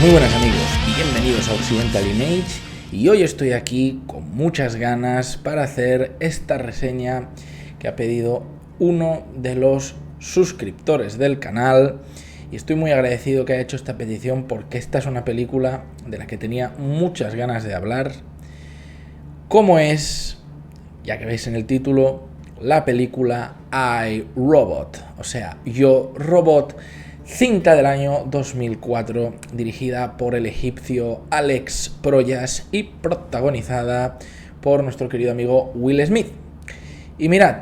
Muy buenas amigos, bienvenidos a Occidental Image y hoy estoy aquí con muchas ganas para hacer esta reseña que ha pedido uno de los suscriptores del canal y estoy muy agradecido que haya hecho esta petición porque esta es una película de la que tenía muchas ganas de hablar, como es, ya que veis en el título, la película I, Robot, o sea, Yo, Robot, cinta del año 2004, dirigida por el egipcio Alex Proyas y protagonizada por nuestro querido amigo Will Smith. Y mirad,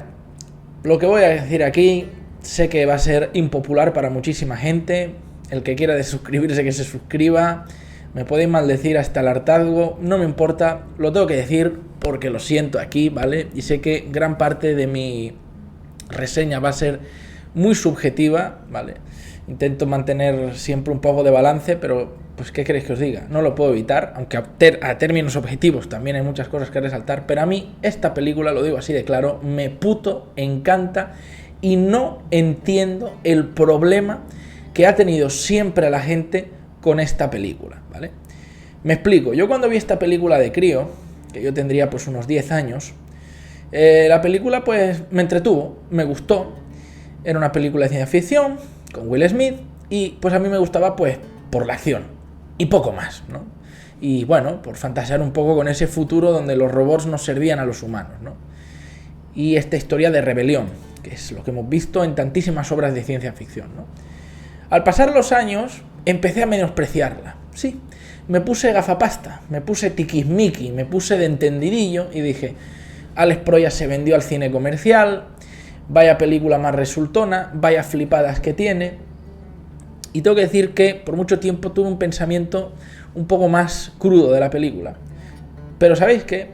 lo que voy a decir aquí, sé que va a ser impopular para muchísima gente, el que quiera desuscribirse que se suscriba, me podéis maldecir hasta el hartazgo, no me importa, lo tengo que decir porque lo siento aquí, ¿vale? Y sé que gran parte de mi reseña va a ser muy subjetiva, ¿vale? Intento mantener siempre un poco de balance, pero pues ¿qué queréis que os diga? No lo puedo evitar, aunque a términos objetivos también hay muchas cosas que resaltar, pero a mí esta película, lo digo así de claro, me puto encanta y no entiendo el problema que ha tenido siempre la gente con esta película, ¿vale? Me explico, yo cuando vi esta película de crío, que yo tendría pues unos 10 años, la película pues me entretuvo, me gustó, era una película de ciencia ficción, con Will Smith, y pues a mí me gustaba pues por la acción, y poco más, ¿no? Y bueno, por fantasear un poco con ese futuro donde los robots nos servían a los humanos, ¿no? Y esta historia de rebelión, que es lo que hemos visto en tantísimas obras de ciencia ficción, ¿no? Al pasar los años, empecé a menospreciarla, sí, me puse gafapasta, me puse tiquismiqui, me puse de entendidillo, y dije, Alex Proyas se vendió al cine comercial, vaya película más resultona, vaya flipadas que tiene. Y tengo que decir que por mucho tiempo tuve un pensamiento un poco más crudo de la película. Pero ¿sabéis qué?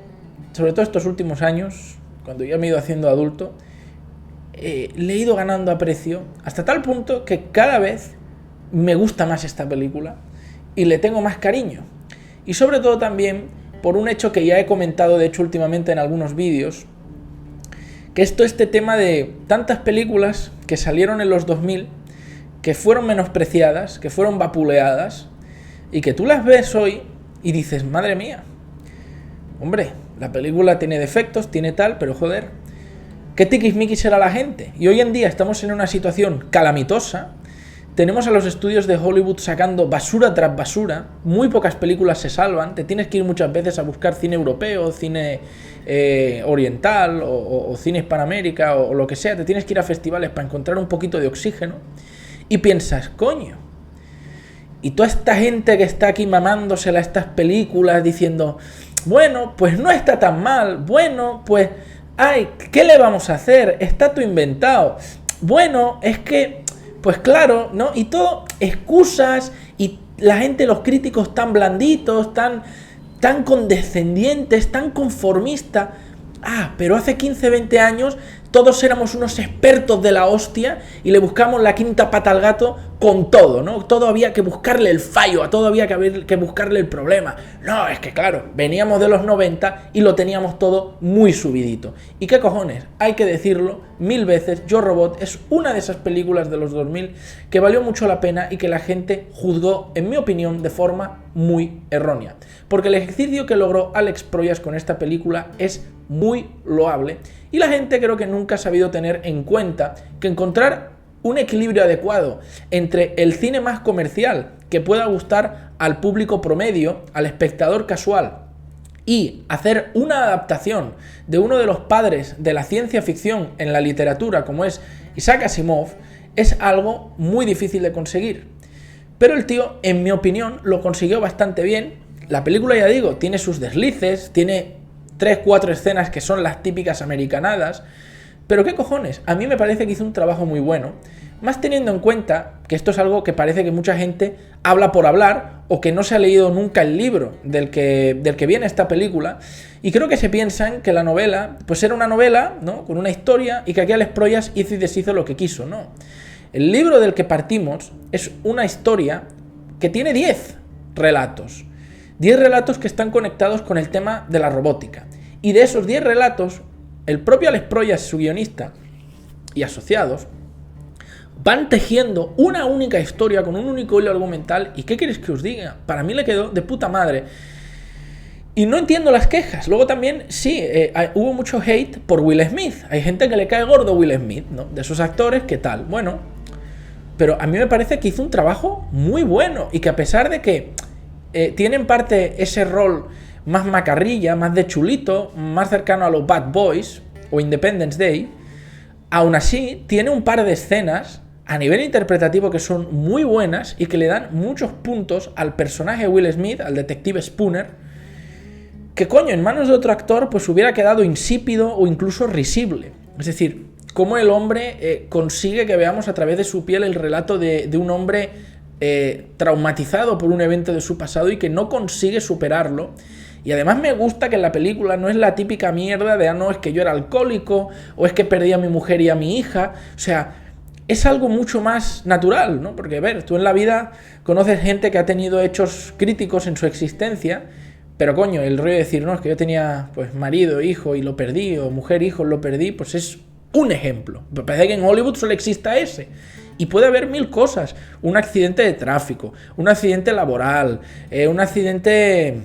Sobre todo estos últimos años, cuando ya me he ido haciendo adulto, le he ido ganando aprecio hasta tal punto que cada vez me gusta más esta película y le tengo más cariño. Y sobre todo también por un hecho que ya he comentado de hecho últimamente en algunos vídeos, que este tema de tantas películas que salieron en los 2000, que fueron menospreciadas, que fueron vapuleadas, y que tú las ves hoy y dices, madre mía, hombre, la película tiene defectos, tiene tal, pero joder, ¿qué tiquismiquis será la gente? Y hoy en día estamos en una situación calamitosa, tenemos a los estudios de Hollywood sacando basura tras basura, muy pocas películas se salvan, te tienes que ir muchas veces a buscar cine europeo, cine oriental o cine Hispanoamérica o lo que sea, te tienes que ir a festivales para encontrar un poquito de oxígeno y piensas, coño, y toda esta gente que está aquí mamándosela a estas películas diciendo, bueno, pues no está tan mal, bueno, pues, ay, ¿qué le vamos a hacer? Está todo inventado, bueno, es que pues claro, ¿no? Y todo excusas y la gente, los críticos tan blanditos, tan condescendientes, tan conformistas. Ah, pero hace 15, 20 años todos éramos unos expertos de la hostia y le buscamos la quinta pata al gato con todo, ¿no? Todo había que buscarle el fallo, a todo había que buscarle el problema. No, es que claro, veníamos de los 90 y lo teníamos todo muy subidito. ¿Y qué cojones? Hay que decirlo 1000 veces, Yo, Robot es una de esas películas de los 2000 que valió mucho la pena y que la gente juzgó, en mi opinión, de forma muy errónea. Porque el ejercicio que logró Alex Proyas con esta película es muy loable y la gente creo que nunca ha sabido tener en cuenta que encontrar un equilibrio adecuado entre el cine más comercial que pueda gustar al público promedio, al espectador casual, y hacer una adaptación de uno de los padres de la ciencia ficción en la literatura como es Isaac Asimov, es algo muy difícil de conseguir. Pero el tío, en mi opinión, lo consiguió bastante bien. La película, ya digo, tiene sus deslices, tiene 3-4 escenas que son las típicas americanadas, pero qué cojones, a mí me parece que hizo un trabajo muy bueno, más teniendo en cuenta que esto es algo que parece que mucha gente habla por hablar o que no se ha leído nunca el libro del que viene esta película, y creo que se piensan que la novela pues era una novela, ¿no?, con una historia y que aquí Alex Proyas hizo y deshizo lo que quiso, ¿no? El libro del que partimos es una historia que tiene 10 relatos. 10 relatos que están conectados con el tema de la robótica. Y de esos 10 relatos, el propio Alex Proyas, su guionista y asociados, van tejiendo una única historia con un único hilo argumental. ¿Y qué queréis que os diga? Para mí le quedó de puta madre. Y no entiendo las quejas. Luego también, sí, hubo mucho hate por Will Smith. Hay gente que le cae gordo Will Smith, ¿no? De esos actores, ¿qué tal? Bueno, pero a mí me parece que hizo un trabajo muy bueno. Y que a pesar de que tiene en parte ese rol más macarrilla, más de chulito, más cercano a los Bad Boys o Independence Day, aún así tiene un par de escenas a nivel interpretativo que son muy buenas y que le dan muchos puntos al personaje de Will Smith, al detective Spooner, que coño, en manos de otro actor pues hubiera quedado insípido o incluso risible. Es decir, cómo el hombre consigue que veamos a través de su piel el relato de un hombre traumatizado por un evento de su pasado y que no consigue superarlo. Y además me gusta que en la película no es la típica mierda de, no, es que yo era alcohólico, o es que perdí a mi mujer y a mi hija. O sea, es algo mucho más natural, ¿no? Porque, a ver, tú en la vida conoces gente que ha tenido hechos críticos en su existencia, pero coño, el rollo de decir, no, es que yo tenía pues marido, hijo y lo perdí, o mujer, hijo, lo perdí, pues es un ejemplo. Me parece que en Hollywood solo exista ese. Y puede haber mil cosas. Un accidente de tráfico, un accidente laboral, un accidente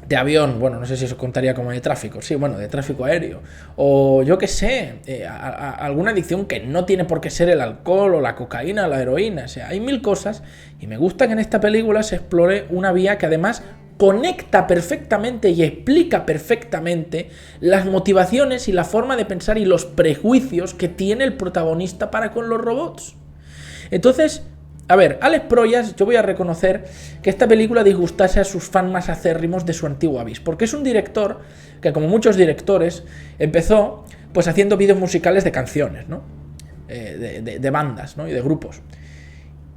de avión, bueno, no sé si eso contaría como de tráfico, sí, bueno, de tráfico aéreo, o yo qué sé, alguna adicción que no tiene por qué ser el alcohol o la cocaína o la heroína. O sea, hay mil cosas y me gusta que en esta película se explore una vía que además conecta perfectamente y explica perfectamente las motivaciones y la forma de pensar y los prejuicios que tiene el protagonista para con los robots. Entonces, a ver, Alex Proyas, yo voy a reconocer que esta película disgustase a sus fans más acérrimos de su antiguo avis, porque es un director que, como muchos directores, empezó pues haciendo vídeos musicales de canciones, ¿no? De bandas, ¿no? Y de grupos.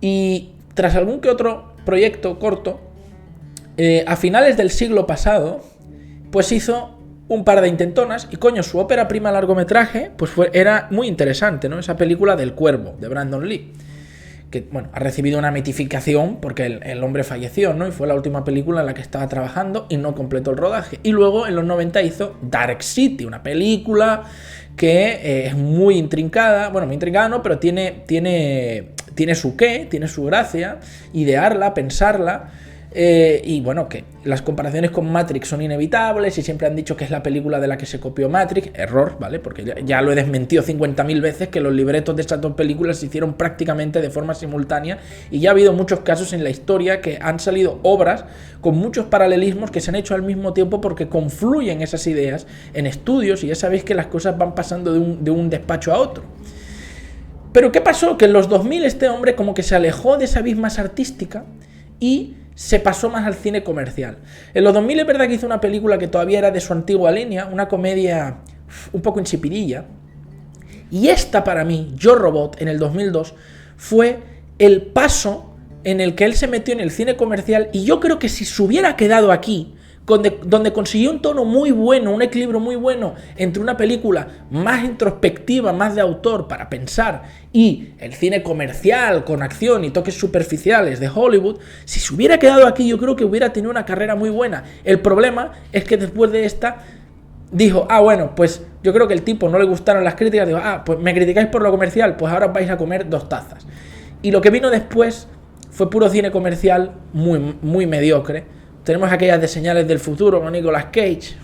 Y tras algún que otro proyecto corto, a finales del siglo pasado, pues hizo un par de intentonas y coño, su ópera prima largometraje pues era muy interesante, ¿no? Esa película del Cuervo, de Brandon Lee, que bueno, ha recibido una mitificación porque el hombre falleció, ¿no? Y fue la última película en la que estaba trabajando y no completó el rodaje. Y luego en los 90 hizo Dark City, una película que es muy intrincada, bueno, muy intrincada no, pero tiene su qué, tiene su gracia, idearla, pensarla. Y bueno, que las comparaciones con Matrix son inevitables y siempre han dicho que es la película de la que se copió Matrix. Error, ¿vale? Porque ya lo he desmentido 50.000 veces, que los libretos de estas dos películas se hicieron prácticamente de forma simultánea y ya ha habido muchos casos en la historia que han salido obras con muchos paralelismos que se han hecho al mismo tiempo porque confluyen esas ideas en estudios y ya sabéis que las cosas van pasando de un despacho a otro. Pero ¿qué pasó? Que en los 2000 este hombre como que se alejó de esa vis más artística y se pasó más al cine comercial. En los 2000 es verdad que hizo una película que todavía era de su antigua línea, una comedia un poco insipidilla. Y esta para mí, Yo Robot, en el 2002, fue el paso en el que él se metió en el cine comercial y yo creo que si se hubiera quedado aquí, donde consiguió un tono muy bueno, un equilibrio muy bueno entre una película más introspectiva, más de autor para pensar y el cine comercial con acción y toques superficiales de Hollywood, si se hubiera quedado aquí yo creo que hubiera tenido una carrera muy buena. El problema es que después de esta dijo, bueno, pues yo creo que el tipo no le gustaron las críticas, dijo, pues me criticáis por lo comercial, pues ahora vais a comer 2 tazas. Y lo que vino después fue puro cine comercial muy, muy mediocre. Tenemos aquellas de Señales del Futuro con Nicolas Cage.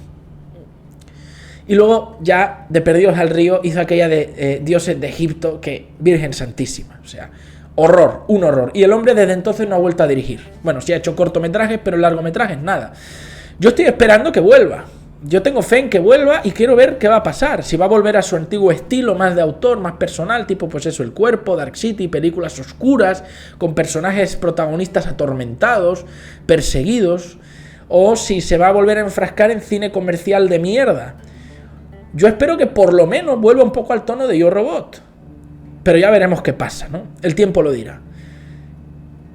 Y luego ya de Perdidos al Río hizo aquella de Dioses de Egipto, que Virgen Santísima. O sea, horror, un horror. Y el hombre desde entonces no ha vuelto a dirigir. Bueno, sí ha hecho cortometrajes, pero largometrajes nada. Yo estoy esperando que vuelva. Yo tengo fe en que vuelva y quiero ver qué va a pasar. Si va a volver a su antiguo estilo, más de autor, más personal, tipo pues eso, El Cuerpo, Dark City, películas oscuras, con personajes protagonistas atormentados, perseguidos, o si se va a volver a enfrascar en cine comercial de mierda. Yo espero que por lo menos vuelva un poco al tono de Yo Robot. Pero ya veremos qué pasa, ¿no? El tiempo lo dirá.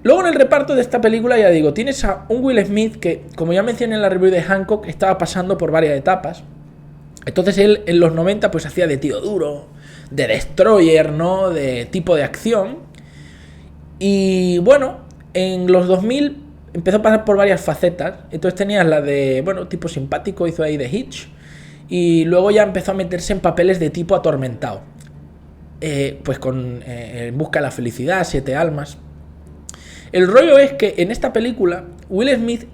Luego en el reparto de esta película, ya digo, tienes a un Will Smith que, como ya mencioné en la review de Hancock, estaba pasando por varias etapas. Entonces él en los 90 pues hacía de tío duro, de destroyer, ¿no? De tipo de acción. Y bueno, en los 2000 empezó a pasar por varias facetas. Entonces tenías la de, bueno, tipo simpático, hizo ahí de Hitch. Y luego ya empezó a meterse en papeles de tipo atormentado. pues con En busca de la felicidad, Siete almas. El rollo es que en esta película Will Smith,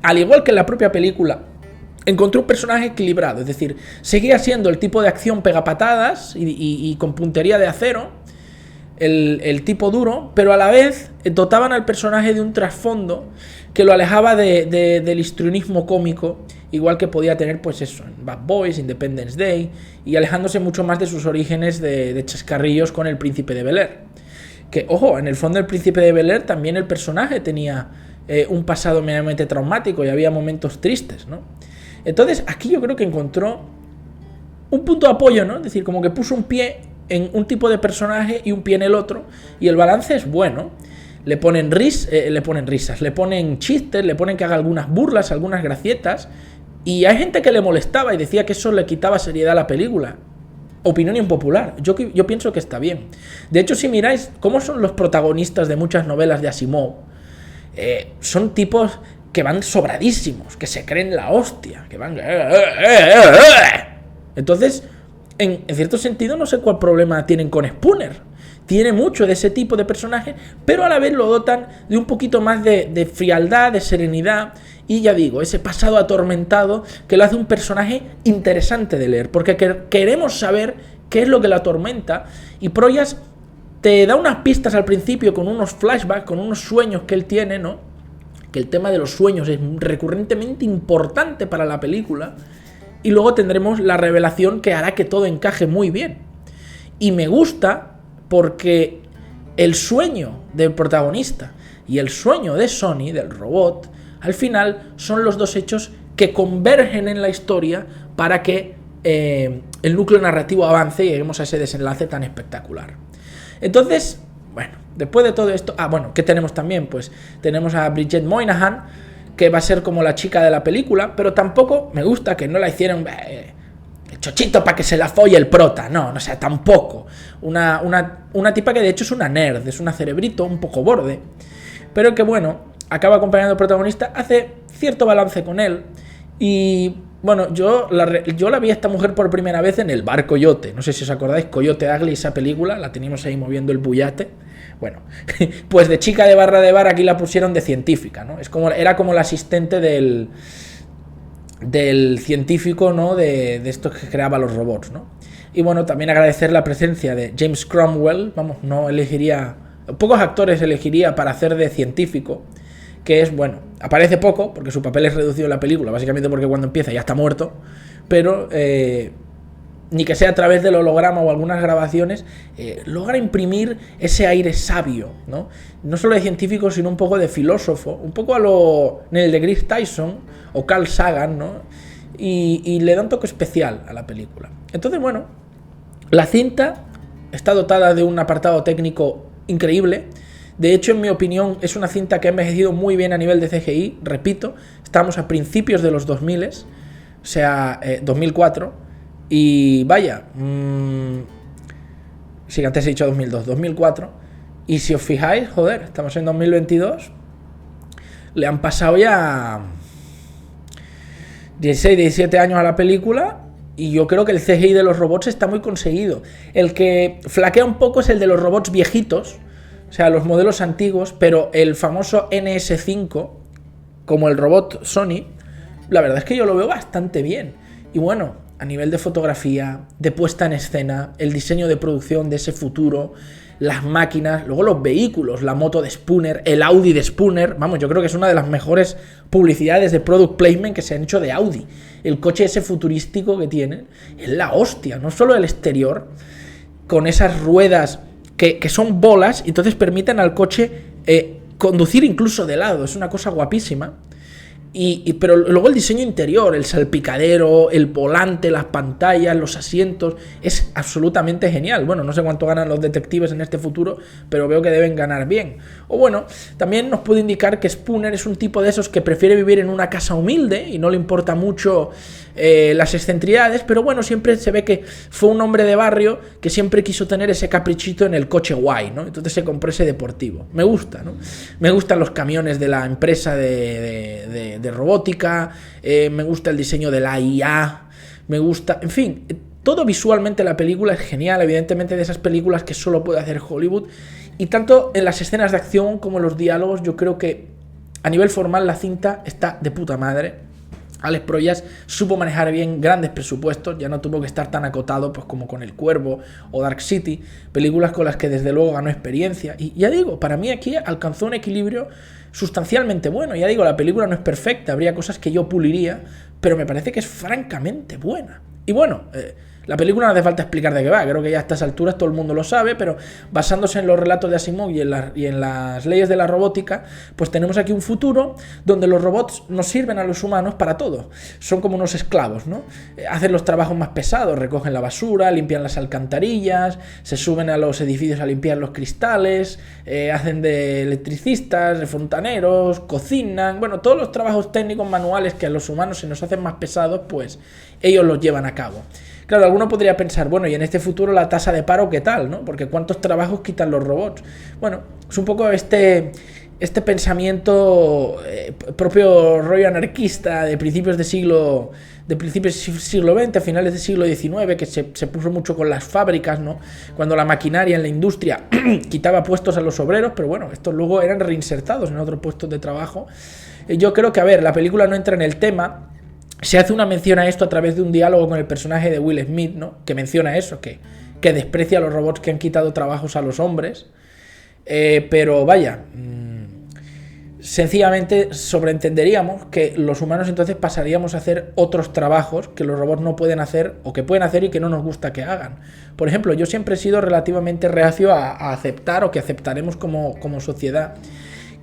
al igual que en la propia película, encontró un personaje equilibrado, es decir, seguía siendo el tipo de acción pegapatadas y con puntería de acero, el tipo duro, pero a la vez dotaban al personaje de un trasfondo que lo alejaba del histrionismo cómico, igual que podía tener, pues eso, en Bad Boys, Independence Day, y alejándose mucho más de sus orígenes de chascarrillos con el Príncipe de Bel-Air. Que, ojo, en el fondo del Príncipe de Bel-Air también el personaje tenía un pasado medianamente traumático y había momentos tristes, ¿no? Entonces, aquí yo creo que encontró un punto de apoyo, ¿no? Es decir, como que puso un pie en un tipo de personaje y un pie en el otro, y el balance es bueno. Le ponen risas, le ponen chistes, le ponen que haga algunas burlas, algunas gracietas, y hay gente que le molestaba y decía que eso le quitaba seriedad a la película. Opinión impopular. Yo pienso que está bien. De hecho, si miráis cómo son los protagonistas de muchas novelas de Asimov, son tipos que van sobradísimos, que se creen la hostia, que van... Entonces, en cierto sentido, no sé cuál problema tienen con Spooner. Tiene mucho de ese tipo de personaje, pero a la vez lo dotan de un poquito más de frialdad, de serenidad, y ya digo, ese pasado atormentado que lo hace un personaje interesante de leer, porque queremos saber qué es lo que lo atormenta, y Proyas te da unas pistas al principio con unos flashbacks, con unos sueños que él tiene, ¿no? Que el tema de los sueños es recurrentemente importante para la película, y luego tendremos la revelación que hará que todo encaje muy bien. Y me gusta porque el sueño del protagonista y el sueño de Sonny, del robot, al final son los dos hechos que convergen en la historia para que el núcleo narrativo avance y lleguemos a ese desenlace tan espectacular. Entonces, bueno, después de todo esto... ¿qué tenemos también? Pues tenemos a Bridget Moynahan, que va a ser como la chica de la película, pero tampoco me gusta que no la hicieran... chochito para que se la folle el prota, no, sea, tampoco. Una tipa que de hecho es una nerd, es una cerebrito un poco borde, pero que bueno, acaba acompañando al protagonista, hace cierto balance con él, y bueno, yo la vi a esta mujer por primera vez en El bar Coyote, no sé si os acordáis, Coyote Ugly, esa película, la teníamos ahí moviendo el bullate. Bueno, pues de chica de barra de bar aquí la pusieron de científica, ¿no? Era como la asistente del científico, ¿no? De estos que creaba los robots, ¿no? Y bueno, también agradecer la presencia de James Cromwell, pocos actores elegiría para hacer de científico, que es, bueno, aparece poco, porque su papel es reducido en la película, básicamente porque cuando empieza ya está muerto, pero ni que sea a través del holograma o algunas grabaciones, logra imprimir ese aire sabio, ¿no? No solo de científico, sino un poco de filósofo, un poco a lo Neil deGrasse Tyson o Carl Sagan, ¿no? Y le da un toque especial a la película. Entonces, bueno, la cinta está dotada de un apartado técnico increíble. De hecho, en mi opinión, es una cinta que ha envejecido muy bien a nivel de CGI. Repito, estamos a principios de los 2000, o sea, 2004. Y vaya, sí, antes he dicho 2002, 2004. Y si os fijáis, joder, estamos en 2022. Le han pasado ya 16, 17 años a la película. Y yo creo que el CGI de los robots está muy conseguido. El que flaquea un poco es el de los robots viejitos, o sea, los modelos antiguos, pero el famoso NS5, como el robot Sony, la verdad es que yo lo veo bastante bien. Y bueno, a nivel de fotografía, de puesta en escena, el diseño de producción de ese futuro, las máquinas, luego los vehículos, la moto de Spooner, el Audi de Spooner, vamos, yo creo que es una de las mejores publicidades de product placement que se han hecho de Audi. El coche ese futurístico que tienen es la hostia, no solo el exterior, con esas ruedas que son bolas, y entonces permiten al coche conducir incluso de lado, es una cosa guapísima. Pero luego el diseño interior, el salpicadero, el volante, las pantallas, los asientos, es absolutamente genial. Bueno, no sé cuánto ganan los detectives en este futuro, pero veo que deben ganar bien. O bueno, también nos puede indicar que Spooner es un tipo de esos que prefiere vivir en una casa humilde y no le importa mucho las excentricidades, pero bueno, siempre se ve que fue un hombre de barrio que siempre quiso tener ese caprichito en el coche guay, ¿no? Entonces se compró ese deportivo. Me gusta, ¿no? Me gustan los camiones de la empresa de robótica, me gusta el diseño de la IA, me gusta, en fin, Todo visualmente la película es genial, evidentemente de esas películas que solo puede hacer Hollywood. Y tanto en las escenas de acción como en los diálogos, yo creo que a nivel formal la cinta está de puta madre. Alex Proyas supo manejar bien grandes presupuestos, ya no tuvo que estar tan acotado pues, como con El Cuervo o Dark City, películas con las que desde luego ganó experiencia. Y ya digo, para mí aquí alcanzó un equilibrio sustancialmente bueno. Ya digo, la película no es perfecta, habría cosas que yo puliría, pero me parece que es francamente buena. Y bueno, la película no hace falta explicar de qué va, creo que ya a estas alturas todo el mundo lo sabe, pero basándose en los relatos de Asimov y en las leyes de la robótica, pues tenemos aquí un futuro donde los robots nos sirven a los humanos para todo. Son como unos esclavos, ¿no? Hacen los trabajos más pesados, recogen la basura, limpian las alcantarillas, se suben a los edificios a limpiar los cristales, hacen de electricistas, de fontaneros, cocinan, bueno, todos los trabajos técnicos manuales que a los humanos se nos hacen más pesados, pues ellos los llevan a cabo. Claro, alguno podría pensar, bueno, y en este futuro la tasa de paro, ¿qué tal? ¿No? Porque ¿cuántos trabajos quitan los robots? Bueno, es un poco este pensamiento propio rollo anarquista de principios del siglo XX, finales del siglo XIX, que se puso mucho con las fábricas, ¿no? Cuando la maquinaria en la industria quitaba puestos a los obreros, pero bueno, estos luego eran reinsertados en otros puestos de trabajo. Yo creo que, a ver, la película no entra en el tema. Se hace una mención a esto a través de un diálogo con el personaje de Will Smith, ¿no? Que menciona eso, que desprecia a los robots que han quitado trabajos a los hombres. Pero vaya, sencillamente sobreentenderíamos que los humanos entonces pasaríamos a hacer otros trabajos que los robots no pueden hacer o que pueden hacer y que no nos gusta que hagan. Por ejemplo, yo siempre he sido relativamente reacio a aceptar o que aceptaremos como sociedad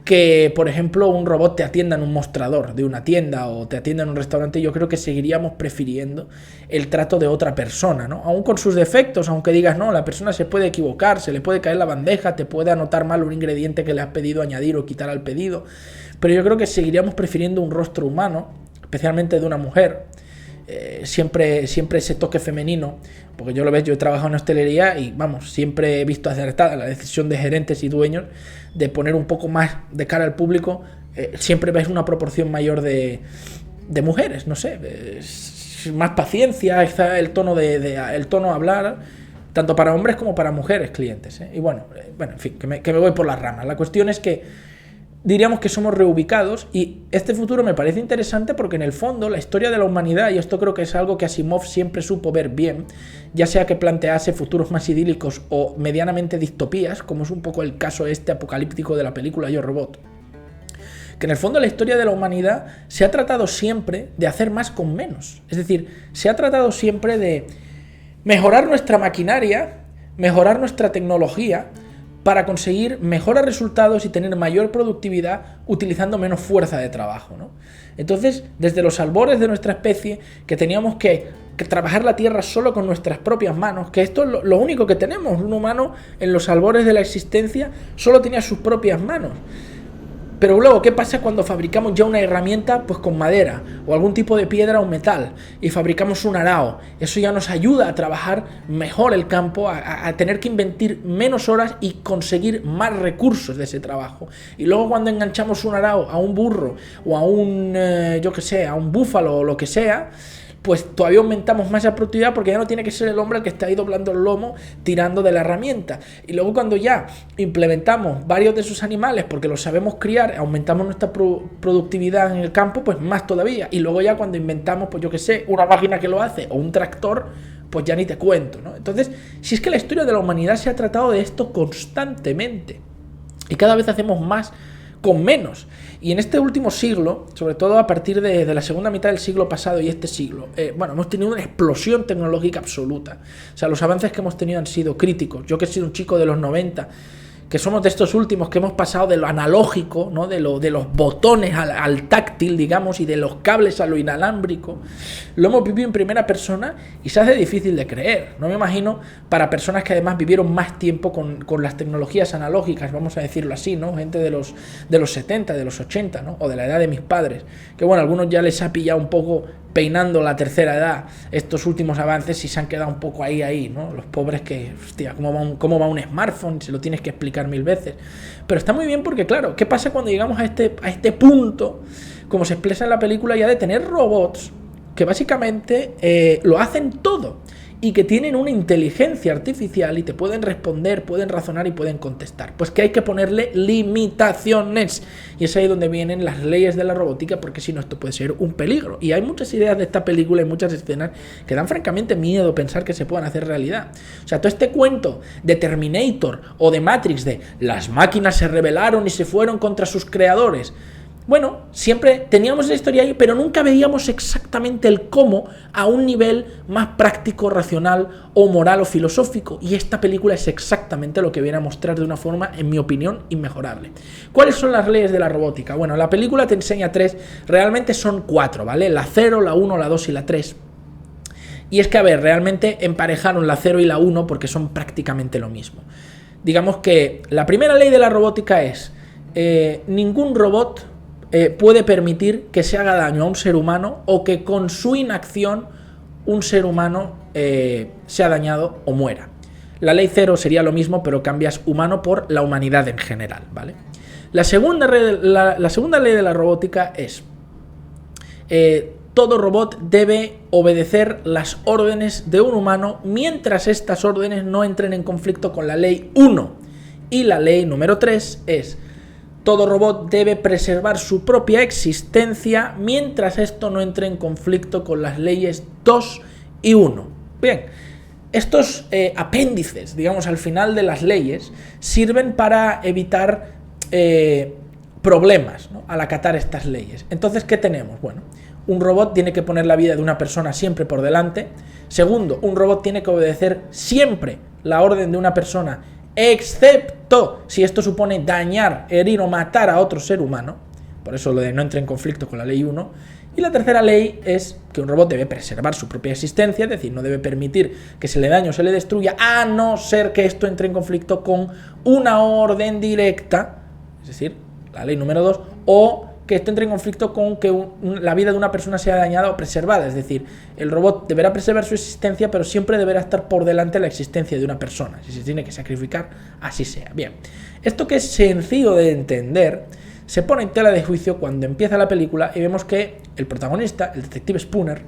que, por ejemplo, un robot te atienda en un mostrador de una tienda o te atienda en un restaurante. Yo creo que seguiríamos prefiriendo el trato de otra persona, ¿no? Aún con sus defectos, aunque digas, no, la persona se puede equivocar, se le puede caer la bandeja, te puede anotar mal un ingrediente que le has pedido añadir o quitar al pedido, pero yo creo que seguiríamos prefiriendo un rostro humano, especialmente de una mujer, siempre ese toque femenino, porque yo he trabajado en hostelería y vamos, siempre he visto acertada la decisión de gerentes y dueños de poner un poco más de cara al público, siempre ves una proporción mayor de mujeres, no sé, más paciencia, el tono el tono a hablar, tanto para hombres como para mujeres clientes, y bueno, en fin, que me voy por las ramas. La cuestión es que diríamos que somos reubicados y este futuro me parece interesante porque en el fondo la historia de la humanidad, y esto creo que es algo que Asimov siempre supo ver bien, ya sea que plantease futuros más idílicos o medianamente distopías, como es un poco el caso apocalíptico de la película Yo Robot, que en el fondo la historia de la humanidad se ha tratado siempre de hacer más con menos, es decir, se ha tratado siempre de mejorar nuestra maquinaria, mejorar nuestra tecnología, para conseguir mejores resultados y tener mayor productividad utilizando menos fuerza de trabajo, ¿no? Entonces, desde los albores de nuestra especie, que teníamos que trabajar la tierra solo con nuestras propias manos, que esto es lo único que tenemos, un humano en los albores de la existencia solo tenía sus propias manos. Pero luego, ¿qué pasa cuando fabricamos ya una herramienta pues con madera o algún tipo de piedra o metal y fabricamos un arao? Eso ya nos ayuda a trabajar mejor el campo, a tener que invertir menos horas y conseguir más recursos de ese trabajo. Y luego cuando enganchamos un arao a un burro o a un, a un búfalo o lo que sea, pues todavía aumentamos más la productividad porque ya no tiene que ser el hombre el que está ahí doblando el lomo tirando de la herramienta. Y luego cuando ya implementamos varios de esos animales porque los sabemos criar, aumentamos nuestra productividad en el campo, pues más todavía. Y luego ya cuando inventamos, pues una máquina que lo hace o un tractor, pues ya ni te cuento, ¿no? Entonces, si es que la historia de la humanidad se ha tratado de esto constantemente y cada vez hacemos más con menos. Y en este último siglo, sobre todo a partir de la segunda mitad del siglo pasado y este siglo, hemos tenido una explosión tecnológica absoluta. O sea, los avances que hemos tenido han sido críticos. Yo que he sido un chico de los 90, que somos de estos últimos que hemos pasado de lo analógico, ¿no? de los botones al táctil, digamos, y de los cables a lo inalámbrico, lo hemos vivido en primera persona y se hace difícil de creer. No me imagino para personas que además vivieron más tiempo con las tecnologías analógicas, vamos a decirlo así, ¿no? Gente de los 70, de los 80, ¿no? O de la edad de mis padres, que bueno, a algunos ya les ha pillado un poco peinando la tercera edad estos últimos avances y se han quedado un poco ahí, ¿no? Los pobres que, hostia, ¿cómo va un smartphone? Se lo tienes que explicar 1000 veces. Pero está muy bien porque, claro, ¿qué pasa cuando llegamos a este punto, como se expresa en la película, ya de tener robots que básicamente lo hacen todo? y que tienen una inteligencia artificial y te pueden responder, pueden razonar y pueden contestar. Pues que hay que ponerle limitaciones. Y es ahí donde vienen las leyes de la robótica, porque si no esto puede ser un peligro. Y hay muchas ideas de esta película y muchas escenas que dan francamente miedo pensar que se puedan hacer realidad. O sea, todo este cuento de Terminator o de Matrix de las máquinas se rebelaron y se fueron contra sus creadores. Bueno, siempre teníamos la historia ahí, pero nunca veíamos exactamente el cómo a un nivel más práctico, racional o moral o filosófico. Y esta película es exactamente lo que viene a mostrar de una forma, en mi opinión, inmejorable. ¿Cuáles son las leyes de la robótica? Bueno, la película te enseña 3, realmente son 4, ¿vale? La 0, la 1, la 2 y la 3. Y es que, a ver, realmente emparejaron la 0 y la 1 porque son prácticamente lo mismo. Digamos que la primera ley de la robótica es ningún robot puede permitir que se haga daño a un ser humano o que con su inacción un ser humano sea dañado o muera. La ley 0 sería lo mismo, pero cambias humano por la humanidad en general, ¿vale? La segunda ley de la robótica es todo robot debe obedecer las órdenes de un humano mientras estas órdenes no entren en conflicto con la ley 1. Y la ley número 3 es todo robot debe preservar su propia existencia mientras esto no entre en conflicto con las leyes 2 y 1. Bien, estos apéndices, digamos, al final de las leyes, sirven para evitar problemas, ¿no?, al acatar estas leyes. Entonces, ¿qué tenemos? Bueno, un robot tiene que poner la vida de una persona siempre por delante. Segundo, un robot tiene que obedecer siempre la orden de una persona, excepto si esto supone dañar, herir o matar a otro ser humano. Por eso lo de no entre en conflicto con la ley 1. Y la tercera ley es que un robot debe preservar su propia existencia, es decir, no debe permitir que se le dañe o se le destruya, a no ser que esto entre en conflicto con una orden directa, es decir, la ley número 2, o que esto entre en conflicto con que la vida de una persona sea dañada o preservada. Es decir, el robot deberá preservar su existencia, pero siempre deberá estar por delante la existencia de una persona. Si se tiene que sacrificar, así sea. Bien, esto que es sencillo de entender se pone en tela de juicio cuando empieza la película y vemos que el protagonista, el detective Spooner,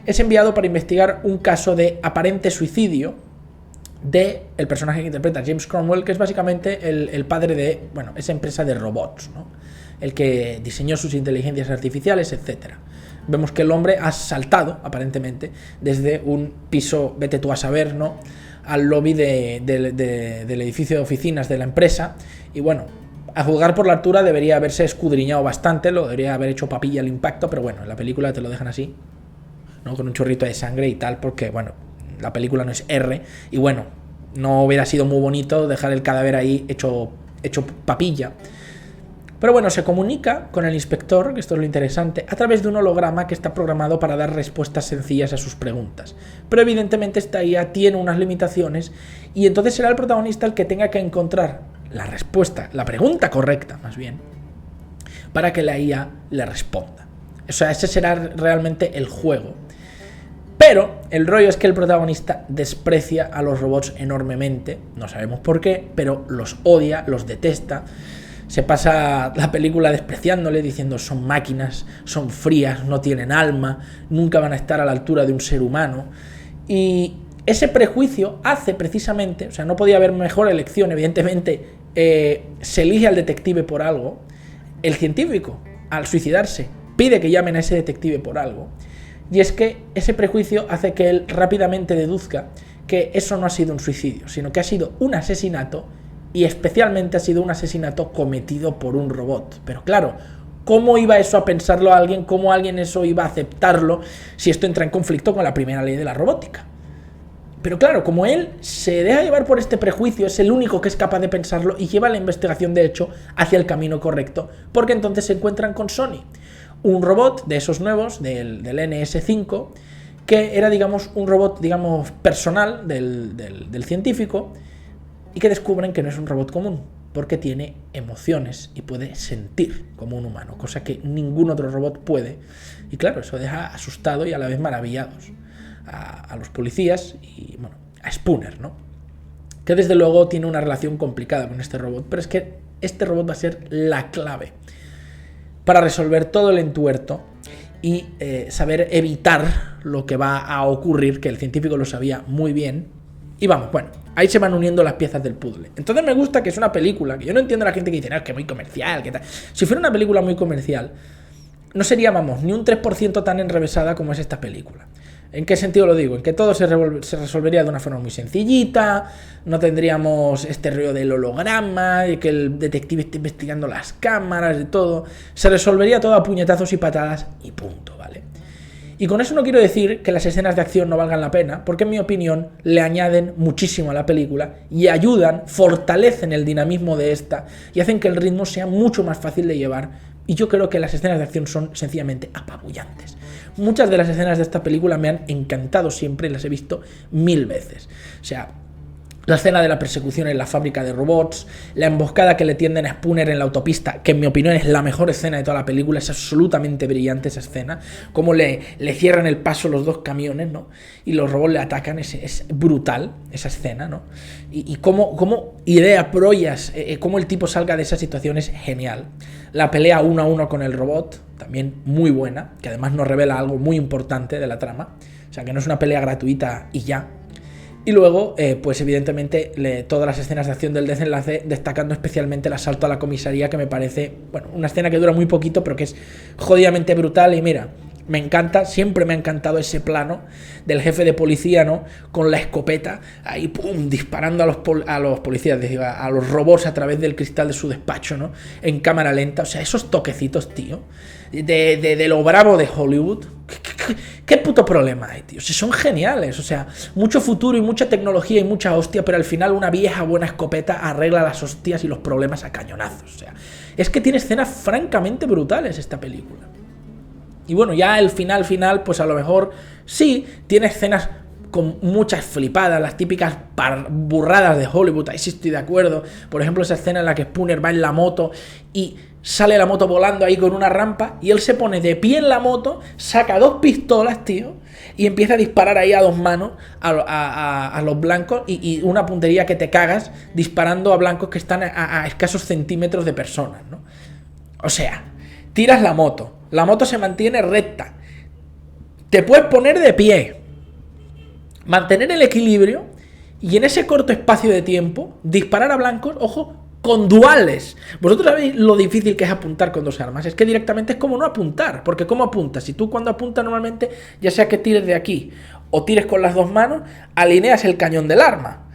es enviado para investigar un caso de aparente suicidio del personaje que interpreta James Cromwell, que es básicamente el padre de, bueno, esa empresa de robots, ¿no?, el que diseñó sus inteligencias artificiales, etc. Vemos que el hombre ha saltado, aparentemente, desde un piso, vete tú a saber, ¿no?, al lobby del edificio de oficinas de la empresa. Y bueno, a juzgar por la altura debería haberse escudriñado bastante, lo debería haber hecho papilla al impacto, pero bueno, en la película te lo dejan así, ¿no?, con un chorrito de sangre y tal, porque, bueno, la película no es R, y bueno, no hubiera sido muy bonito dejar el cadáver ahí hecho papilla. Pero bueno, se comunica con el inspector, que esto es lo interesante, a través de un holograma que está programado para dar respuestas sencillas a sus preguntas. Pero evidentemente esta IA tiene unas limitaciones y entonces será el protagonista el que tenga que encontrar la respuesta, la pregunta correcta más bien, para que la IA le responda. O sea, ese será realmente el juego. Pero el rollo es que el protagonista desprecia a los robots enormemente, no sabemos por qué, pero los odia, los detesta. Se pasa la película despreciándole, diciendo son máquinas, son frías, no tienen alma, nunca van a estar a la altura de un ser humano. Y ese prejuicio hace precisamente, o sea, no podía haber mejor elección, evidentemente se elige al detective por algo. El científico, al suicidarse, pide que llamen a ese detective por algo. Y es que ese prejuicio hace que él rápidamente deduzca que eso no ha sido un suicidio, sino que ha sido un asesinato. Y especialmente ha sido un asesinato cometido por un robot. Pero claro, ¿cómo iba eso a pensarlo alguien? ¿Cómo alguien eso iba a aceptarlo si esto entra en conflicto con la primera ley de la robótica? Pero claro, como él se deja llevar por este prejuicio, es el único que es capaz de pensarlo y lleva la investigación de hecho hacia el camino correcto, porque entonces se encuentran con Sony, un robot de esos nuevos, del NS5, que era, digamos, un robot, digamos, personal del científico, y que descubren que no es un robot común, porque tiene emociones y puede sentir como un humano, cosa que ningún otro robot puede. Y claro, eso deja asustado y a la vez maravillados a los policías y, bueno, a Spooner, ¿no?, que desde luego tiene una relación complicada con este robot, pero es que este robot va a ser la clave para resolver todo el entuerto y saber evitar lo que va a ocurrir, que el científico lo sabía muy bien. Y vamos, bueno, ahí se van uniendo las piezas del puzzle. Entonces me gusta que es una película, que yo no entiendo a la gente que dice, no, es que muy comercial, que tal. Si fuera una película muy comercial, no sería, vamos, ni un 3% tan enrevesada como es esta película. ¿En qué sentido lo digo? En que todo se resolvería de una forma muy sencillita, no tendríamos este rollo del holograma, y que el detective esté investigando las cámaras y todo. Se resolvería todo a puñetazos y patadas y punto, ¿vale? Y con eso no quiero decir que las escenas de acción no valgan la pena, porque en mi opinión le añaden muchísimo a la película y ayudan, fortalecen el dinamismo de esta y hacen que el ritmo sea mucho más fácil de llevar. Y yo creo que las escenas de acción son sencillamente apabullantes. Muchas de las escenas de esta película me han encantado siempre y las he visto 1000 veces. O sea, la escena de la persecución en la fábrica de robots, la emboscada que le tienden a Spooner en la autopista, que en mi opinión es la mejor escena de toda la película, es absolutamente brillante esa escena, cómo le cierran el paso los dos camiones, ¿no? Y los robots le atacan, es brutal esa escena, ¿no? Y cómo idea Proyas, cómo el tipo salga de esa situación es genial. La pelea 1 a 1 con el robot, también muy buena, que además nos revela algo muy importante de la trama, o sea que no es una pelea gratuita y ya. Y luego, pues evidentemente, todas las escenas de acción del desenlace, destacando especialmente el asalto a la comisaría, que me parece, bueno, una escena que dura muy poquito, pero que es jodidamente brutal. Y mira, me encanta, siempre me ha encantado ese plano del jefe de policía, ¿no? Con la escopeta, ahí, pum, disparando a los policías, a los robots a través del cristal de su despacho, ¿no? En cámara lenta, o sea, esos toquecitos, tío, de lo bravo de Hollywood. ¿Qué puto problema hay, tío? Si son geniales, o sea, mucho futuro y mucha tecnología y mucha hostia, pero al final una vieja buena escopeta arregla las hostias y los problemas a cañonazos. O sea, es que tiene escenas francamente brutales esta película. Y bueno, ya el final, pues a lo mejor sí, tiene escenas con muchas flipadas, las típicas burradas de Hollywood, ahí sí estoy de acuerdo. Por ejemplo, esa escena en la que Spooner va en la moto y sale la moto volando ahí con una rampa y él se pone de pie en la moto, saca 2 pistolas, tío, y empieza a disparar ahí a 2 manos a los blancos y una puntería que te cagas disparando a blancos que están a escasos centímetros de personas, ¿no? O sea, tiras la moto se mantiene recta, te puedes poner de pie, mantener el equilibrio y en ese corto espacio de tiempo disparar a blancos, ojo, con duales. Vosotros sabéis lo difícil que es apuntar con 2 armas. Es que directamente es como no apuntar. Porque ¿cómo apuntas? Si tú cuando apuntas normalmente, ya sea que tires de aquí o tires con las 2 manos, alineas el cañón del arma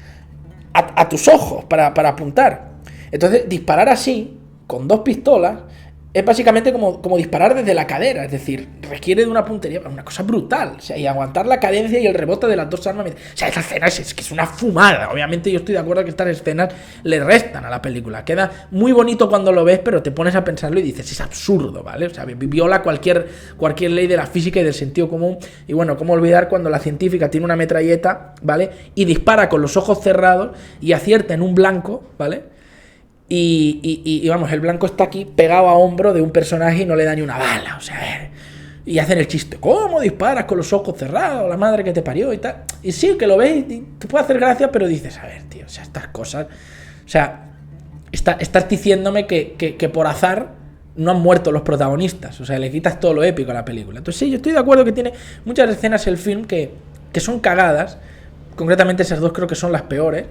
a tus ojos para apuntar. Entonces, disparar así, con 2 pistolas, es básicamente como disparar desde la cadera, es decir, requiere de una puntería, una cosa brutal, o sea, y aguantar la cadencia y el rebote de las 2 armas, o sea, esta escena es que es una fumada. Obviamente yo estoy de acuerdo que estas escenas le restan a la película, queda muy bonito cuando lo ves, pero te pones a pensarlo y dices, es absurdo, ¿vale? O sea, viola cualquier ley de la física y del sentido común, y bueno, cómo olvidar cuando la científica tiene una metralleta, ¿vale? Y dispara con los ojos cerrados y acierta en un blanco, ¿vale? Y vamos, el blanco está aquí pegado a hombro de un personaje y no le da ni una bala, o sea, y hacen el chiste, ¿cómo disparas con los ojos cerrados? La madre que te parió y tal. Y sí, que lo ves y te puede hacer gracia, pero dices, a ver, tío, o sea, estas cosas, o sea, estás diciéndome que por azar no han muerto los protagonistas, o sea, le quitas todo lo épico a la película. Entonces sí, yo estoy de acuerdo que tiene muchas escenas el film que son cagadas, concretamente esas 2 creo que son las peores.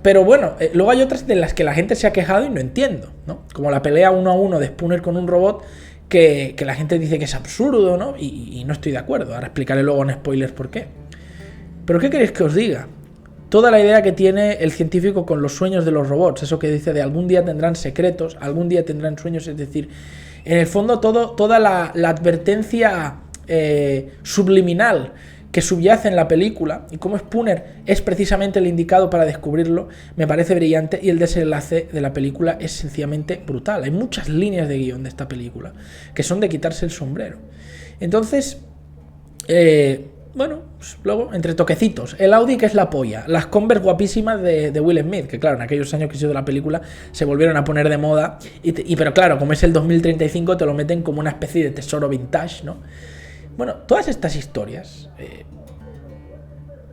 Pero bueno, luego hay otras de las que la gente se ha quejado y no entiendo, ¿no? Como la pelea 1 a 1 de Spooner con un robot que la gente dice que es absurdo, ¿no? Y no estoy de acuerdo. Ahora explicaré luego en spoilers por qué. Pero ¿qué queréis que os diga? Toda la idea que tiene el científico con los sueños de los robots, eso que dice de algún día tendrán secretos, algún día tendrán sueños, es decir, en el fondo toda la advertencia subliminal que subyace en la película y cómo Spooner es precisamente el indicado para descubrirlo, me parece brillante, y el desenlace de la película es sencillamente brutal. Hay muchas líneas de guión de esta película que son de quitarse el sombrero. Entonces, bueno, pues luego, entre toquecitos, el Audi, que es la polla, las Converse guapísimas de Will Smith, que claro, en aquellos años que hizo la película se volvieron a poner de moda, pero claro, como es el 2035 te lo meten como una especie de tesoro vintage, ¿no? Bueno, todas estas historias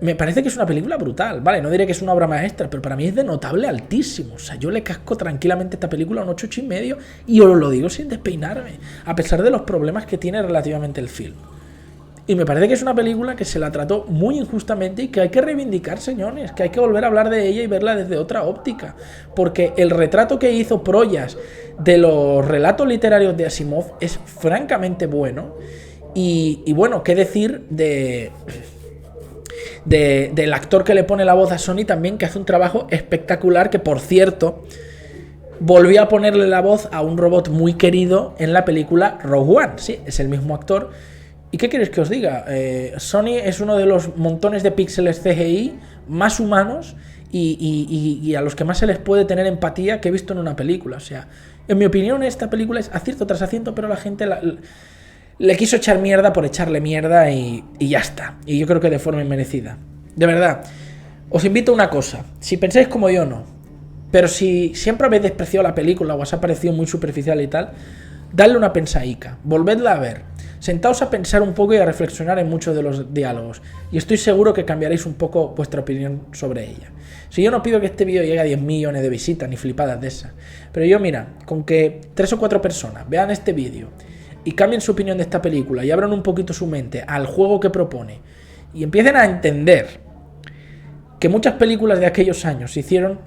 me parece que es una película brutal, ¿vale? No diré que es una obra maestra, pero para mí es de notable altísimo. O sea, yo le casco tranquilamente a esta película un 8,5 y os lo digo sin despeinarme, a pesar de los problemas que tiene relativamente el film. Y me parece que es una película que se la trató muy injustamente y que hay que reivindicar, señores, que hay que volver a hablar de ella y verla desde otra óptica. Porque el retrato que hizo Proyas de los relatos literarios de Asimov es francamente bueno. Y bueno, qué decir del actor que le pone la voz a Sonny también, que hace un trabajo espectacular, que por cierto volvió a ponerle la voz a un robot muy querido en la película Rogue One. Sí, es el mismo actor. ¿Y qué queréis que os diga? Sonny es uno de los montones de píxeles CGI más humanos y a los que más se les puede tener empatía que he visto en una película. O sea, en mi opinión esta película es acierto tras acierto, pero la gente le quiso echar mierda por echarle mierda y ya está. Y yo creo que de forma inmerecida. De verdad, os invito a una cosa. Si pensáis como yo, no. Pero si siempre habéis despreciado la película o os ha parecido muy superficial y tal, dadle una pensaica. Volvedla a ver. Sentaos a pensar un poco y a reflexionar en muchos de los diálogos. Y estoy seguro que cambiaréis un poco vuestra opinión sobre ella. Si yo no pido que este vídeo llegue a 10 millones de visitas ni flipadas de esas. Pero yo, mira, con que 3 o 4 personas vean este vídeo y cambien su opinión de esta película y abran un poquito su mente al juego que propone y empiecen a entender que muchas películas de aquellos años se hicieron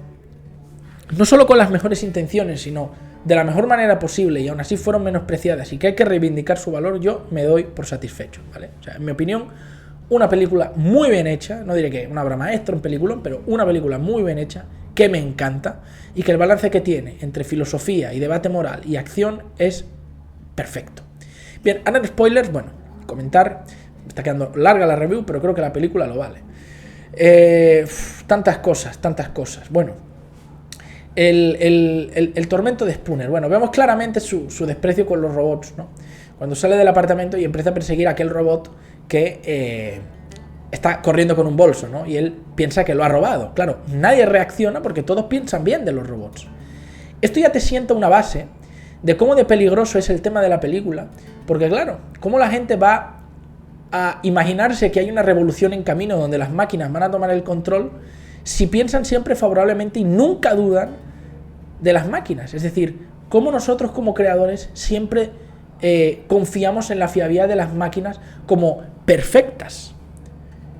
no solo con las mejores intenciones, sino de la mejor manera posible y aún así fueron menospreciadas y que hay que reivindicar su valor, yo me doy por satisfecho, ¿vale? O sea, en mi opinión, una película muy bien hecha, no diré que una obra maestra, un peliculón, pero una película muy bien hecha, que me encanta y que el balance que tiene entre filosofía y debate moral y acción es perfecto. Bien, ahora en spoilers, bueno, comentar, me está quedando larga la review, pero creo que la película lo vale. Tantas cosas, bueno. El tormento de Spooner. Bueno, vemos claramente su desprecio con los robots, ¿no? Cuando sale del apartamento y empieza a perseguir a aquel robot que está corriendo con un bolso, ¿no? Y él piensa que lo ha robado. Claro, nadie reacciona porque todos piensan bien de los robots. Esto ya te sienta una base de cómo de peligroso es el tema de la película, porque claro, cómo la gente va a imaginarse que hay una revolución en camino donde las máquinas van a tomar el control si piensan siempre favorablemente y nunca dudan de las máquinas. Es decir, cómo nosotros como creadores siempre confiamos en la fiabilidad de las máquinas como perfectas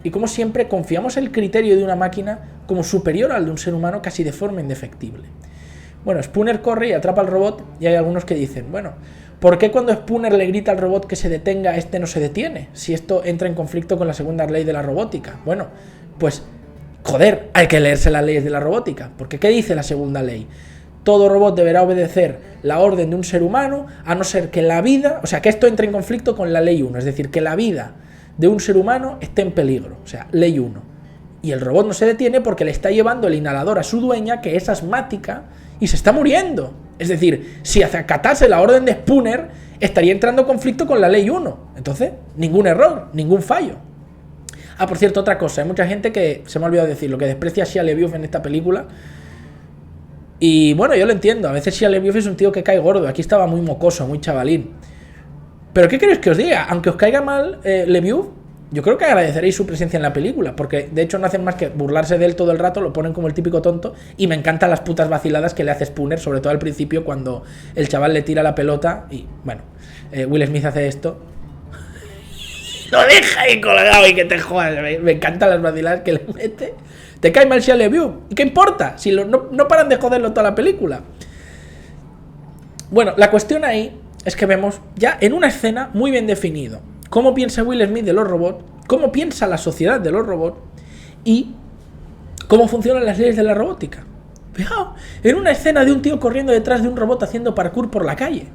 y cómo siempre confiamos el criterio de una máquina como superior al de un ser humano casi de forma indefectible. Bueno, Spooner corre y atrapa al robot y hay algunos que dicen, bueno, ¿por qué cuando Spooner le grita al robot que se detenga, este no se detiene? Si esto entra en conflicto con la segunda ley de la robótica. Bueno, pues joder, hay que leerse las leyes de la robótica, porque ¿qué dice la segunda ley? Todo robot deberá obedecer la orden de un ser humano, a no ser que la vida, o sea, que esto entre en conflicto con la ley 1, es decir, que la vida de un ser humano esté en peligro, o sea, ley 1. Y el robot no se detiene porque le está llevando el inhalador a su dueña, que es asmática, y se está muriendo. Es decir, si acatase la orden de Spooner, estaría entrando en conflicto con la ley 1. Entonces, ningún error, ningún fallo. Ah, por cierto, otra cosa, hay mucha gente que, se me ha olvidado decirlo, que desprecia a Shia LaBeouf en esta película. Y bueno, yo lo entiendo, a veces Shia LaBeouf es un tío que cae gordo, aquí estaba muy mocoso, muy chavalín. Pero ¿qué queréis que os diga? Aunque os caiga mal LaBeouf, yo creo que agradeceréis su presencia en la película, porque de hecho no hacen más que burlarse de él todo el rato, lo ponen como el típico tonto, y me encantan las putas vaciladas que le hace Spooner, sobre todo al principio cuando el chaval le tira la pelota y, bueno, Will Smith hace esto. Lo deja ahí colgado y que te jodas. Me encantan las vaciladas que le mete. Te cae mal Shia LaBeouf. ¿Y qué importa? Si no paran de joderlo toda la película. Bueno, la cuestión ahí es que vemos ya en una escena muy bien definido cómo piensa Will Smith de los robots, cómo piensa la sociedad de los robots y cómo funcionan las leyes de la robótica. Fijaos, en una escena de un tío corriendo detrás de un robot haciendo parkour por la calle.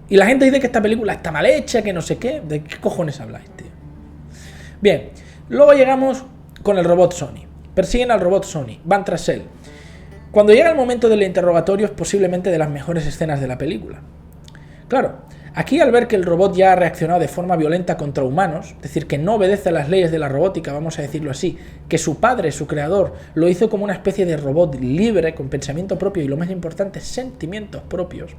Y la gente dice que esta película está mal hecha, que no sé qué. ¿De qué cojones habláis, tío? Bien, luego llegamos con el robot Sonny. Persiguen al robot Sonny, van tras él. Cuando llega el momento del interrogatorio es posiblemente de las mejores escenas de la película. Claro, aquí al ver que el robot ya ha reaccionado de forma violenta contra humanos, es decir, que no obedece a las leyes de la robótica, vamos a decirlo así, que su padre, su creador, lo hizo como una especie de robot libre, con pensamiento propio y lo más importante, sentimientos propios,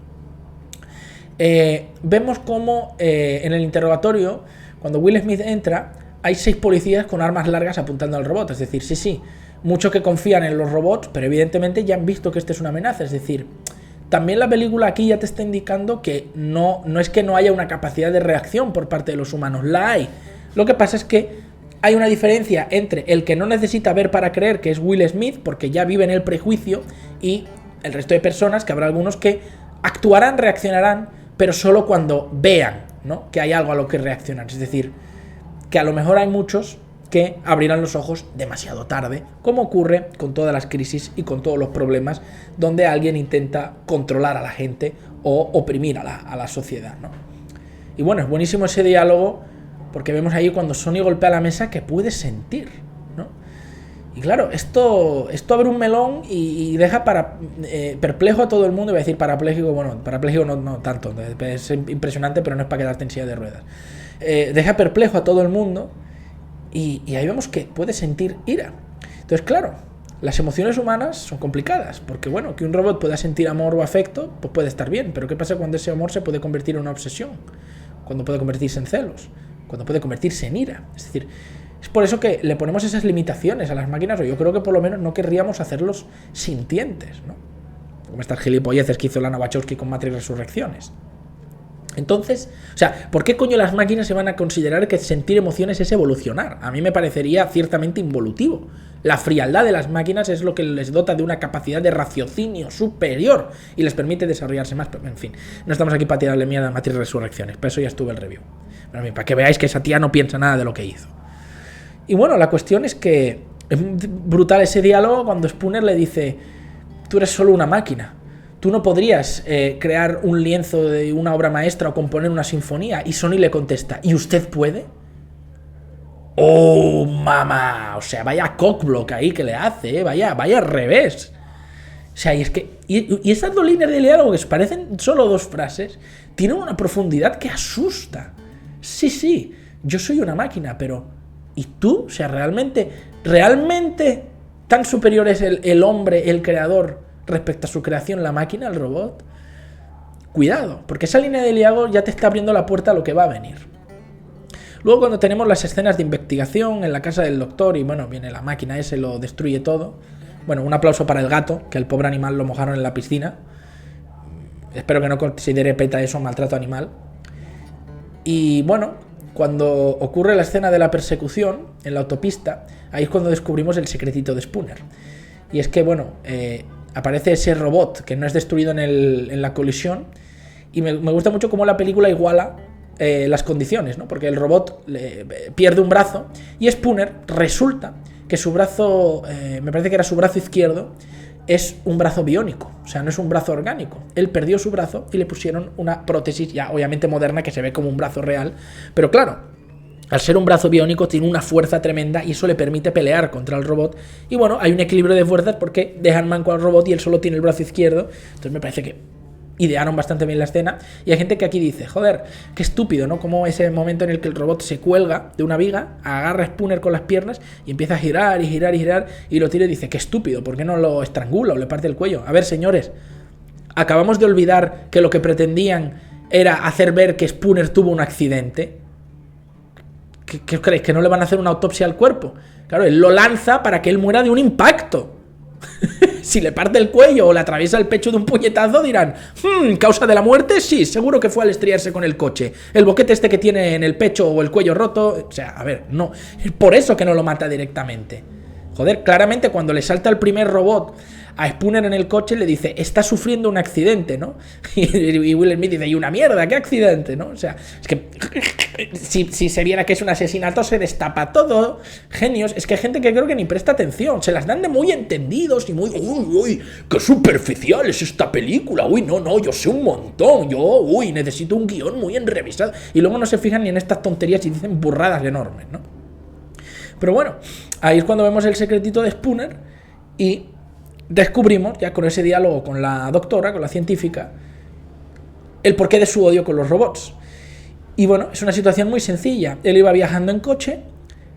vemos como en el interrogatorio, cuando Will Smith entra, hay 6 policías con armas largas apuntando al robot. Es decir, sí, muchos que confían en los robots, pero evidentemente ya han visto que este es una amenaza. Es decir, también la película aquí ya te está indicando que no es que no haya una capacidad de reacción por parte de los humanos, la hay. Lo que pasa es que hay una diferencia entre el que no necesita ver para creer, que es Will Smith, porque ya vive en el prejuicio, y el resto de personas, que habrá algunos que actuarán, reaccionarán, pero solo cuando vean, ¿no?, que hay algo a lo que reaccionar. Es decir, que a lo mejor hay muchos que abrirán los ojos demasiado tarde, como ocurre con todas las crisis y con todos los problemas donde alguien intenta controlar a la gente o oprimir a la sociedad, ¿no? Y bueno, es buenísimo ese diálogo, porque vemos ahí cuando Sony golpea la mesa que puede sentir, ¿no? Y claro, esto abre un melón y deja perplejo a todo el mundo. Iba a decir parapléjico, bueno, parapléjico no tanto, es impresionante, pero no es para quedarte en silla de ruedas. Deja perplejo a todo el mundo. Y ahí vemos que puede sentir ira. Entonces, claro, las emociones humanas son complicadas, porque bueno, que un robot pueda sentir amor o afecto, pues puede estar bien, pero ¿qué pasa cuando ese amor se puede convertir en una obsesión? Cuando puede convertirse en celos, cuando puede convertirse en ira. Es decir, es por eso que le ponemos esas limitaciones a las máquinas, o yo creo que por lo menos no querríamos hacerlos sintientes, ¿no? Como estas gilipolleces que hizo Lana Wachowski con Matrix Resurrecciones. Entonces, o sea, ¿por qué coño las máquinas se van a considerar que sentir emociones es evolucionar? A mí me parecería ciertamente involutivo. La frialdad de las máquinas es lo que les dota de una capacidad de raciocinio superior y les permite desarrollarse más. Pero, en fin, no estamos aquí para tirarle mierda a Matrix Resurrecciones, para eso ya estuve el review. Pero, para que veáis que esa tía no piensa nada de lo que hizo. Y bueno, la cuestión es que es brutal ese diálogo cuando Spooner le dice: tú eres solo una máquina. Tú no podrías crear un lienzo de una obra maestra o componer una sinfonía. Y Sony le contesta: ¿y usted puede? ¡Oh, mamá! O sea, vaya cockblock ahí que le hace, vaya al revés. O sea, y es que... Y estas dos líneas de diálogo, que parecen solo 2 frases, tienen una profundidad que asusta. Sí, yo soy una máquina, pero... ¿y tú? O sea, ¿realmente tan superior es el hombre, el creador, respecto a su creación, la máquina, el robot? Cuidado, porque esa línea de diálogo ya te está abriendo la puerta a lo que va a venir. Luego, cuando tenemos las escenas de investigación en la casa del doctor y bueno, viene la máquina ese, lo destruye todo. Bueno, un aplauso para el gato, que el pobre animal lo mojaron en la piscina. Espero que no considere PETA eso maltrato animal. Y bueno, cuando ocurre la escena de la persecución en la autopista, ahí es cuando descubrimos el secretito de Spooner. Y es que, bueno, aparece ese robot que no es destruido en la colisión. Y me gusta mucho cómo la película iguala las condiciones, ¿no? Porque el robot pierde un brazo y Spooner resulta que su brazo, me parece que era su brazo izquierdo, es un brazo biónico, o sea, no es un brazo orgánico. Él perdió su brazo y le pusieron una prótesis ya obviamente moderna que se ve como un brazo real, pero claro, al ser un brazo biónico tiene una fuerza tremenda y eso le permite pelear contra el robot. Y bueno, hay un equilibrio de fuerzas porque dejan manco al robot y él solo tiene el brazo izquierdo. Entonces me parece que idearon bastante bien la escena. Y hay gente que aquí dice: joder, qué estúpido, ¿no? Como ese momento en el que el robot se cuelga de una viga, agarra a Spooner con las piernas y empieza a girar y girar y girar, y lo tira y dice: qué estúpido, ¿por qué no lo estrangula o le parte el cuello? A ver, señores, acabamos de olvidar que lo que pretendían era hacer ver que Spooner tuvo un accidente. ¿Qué os creéis? ¿Que no le van a hacer una autopsia al cuerpo? Claro, él lo lanza para que él muera de un impacto. Si le parte el cuello o le atraviesa el pecho de un puñetazo, dirán: ¿causa de la muerte? Sí, seguro que fue al estrellarse con el coche. El boquete este que tiene en el pecho o el cuello roto... O sea, a ver, no. Es por eso que no lo mata directamente. Joder, claramente cuando le salta el primer robot a Spooner en el coche, le dice: está sufriendo un accidente, ¿no? Y Will Smith dice: y una mierda, ¿qué accidente? ¿No? O sea, es que si se viera que es un asesinato, se destapa todo. Genios. Es que hay gente que creo que ni presta atención. Se las dan de muy entendidos y muy... uy, qué superficial es esta película. Uy, no, yo sé un montón. Necesito un guión muy enrevisado. Y luego no se fijan ni en estas tonterías y dicen burradas enormes, ¿no? Pero bueno, ahí es cuando vemos el secretito de Spooner y descubrimos, ya con ese diálogo con la doctora, con la científica, el porqué de su odio con los robots. Y bueno, es una situación muy sencilla. Él iba viajando en coche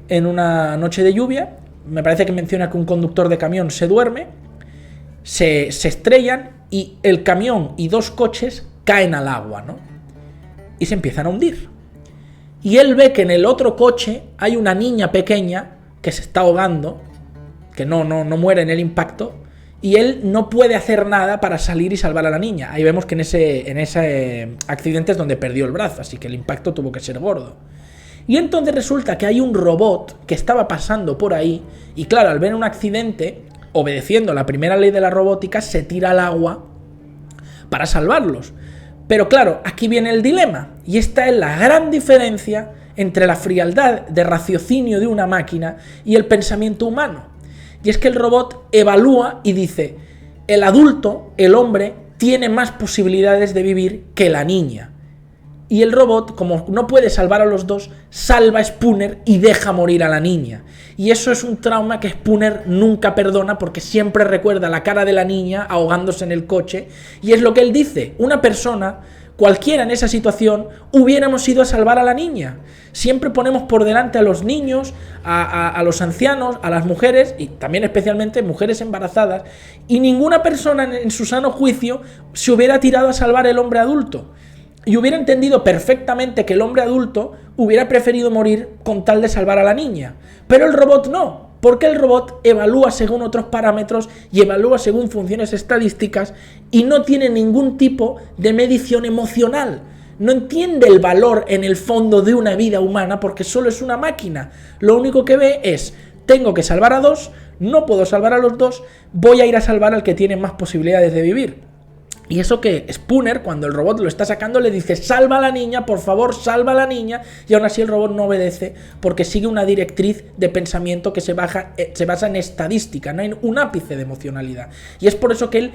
en una noche de lluvia. Me parece que menciona que un conductor de camión se duerme, se estrellan y el camión y 2 coches caen al agua, ¿no? Y se empiezan a hundir. y él ve que en el otro coche hay una niña pequeña que se está ahogando, que no muere en el impacto, y él no puede hacer nada para salir y salvar a la niña. Ahí vemos que en ese accidente es donde perdió el brazo, así que el impacto tuvo que ser gordo. Y entonces resulta que hay un robot que estaba pasando por ahí, y claro, al ver un accidente, obedeciendo la primera ley de la robótica, se tira al agua para salvarlos. Pero claro, aquí viene el dilema, y esta es la gran diferencia entre la frialdad de raciocinio de una máquina y el pensamiento humano. Y es que el robot evalúa y dice, el adulto, el hombre, tiene más posibilidades de vivir que la niña. Y el robot, como no puede salvar a los dos, salva a Spooner y deja morir a la niña. Y eso es un trauma que Spooner nunca perdona, porque siempre recuerda la cara de la niña ahogándose en el coche. Y es lo que él dice, una persona, cualquiera en esa situación, hubiéramos ido a salvar a la niña. Siempre ponemos por delante a los niños, a los ancianos, a las mujeres, y también especialmente mujeres embarazadas, y ninguna persona en su sano juicio se hubiera tirado a salvar al hombre adulto. Y hubiera entendido perfectamente que el hombre adulto hubiera preferido morir con tal de salvar a la niña. Pero el robot no, porque el robot evalúa según otros parámetros y evalúa según funciones estadísticas y no tiene ningún tipo de medición emocional. No entiende el valor en el fondo de una vida humana porque solo es una máquina. Lo único que ve es, tengo que salvar a dos, no puedo salvar a los dos, voy a ir a salvar al que tiene más posibilidades de vivir. Y eso que Spooner, cuando el robot lo está sacando, le dice, salva a la niña, por favor, salva a la niña, y aún así el robot no obedece porque sigue una directriz de pensamiento que se basa en estadística, no hay un ápice de emocionalidad. Y es por eso que él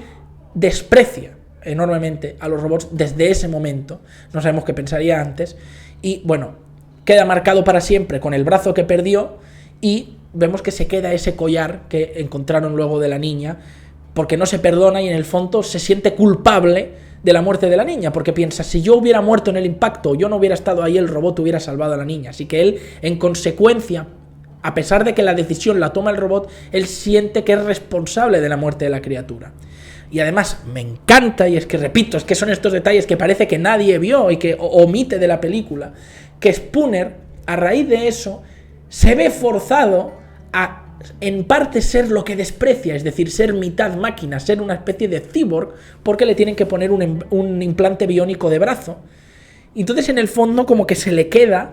desprecia enormemente a los robots desde ese momento, no sabemos qué pensaría antes, y bueno, queda marcado para siempre con el brazo que perdió, y vemos que se queda ese collar que encontraron luego de la niña, porque no se perdona y en el fondo se siente culpable de la muerte de la niña, porque piensa, si yo hubiera muerto en el impacto, yo no hubiera estado ahí, el robot hubiera salvado a la niña. Así que él, en consecuencia, a pesar de que la decisión la toma el robot, él siente que es responsable de la muerte de la criatura. Y además me encanta, y es que repito, es que son estos detalles que parece que nadie vio y que omite de la película, que Spooner, a raíz de eso, se ve forzado a en parte ser lo que desprecia, es decir, ser mitad máquina, ser una especie de cyborg, porque le tienen que poner un implante biónico de brazo. Entonces en el fondo como que se le queda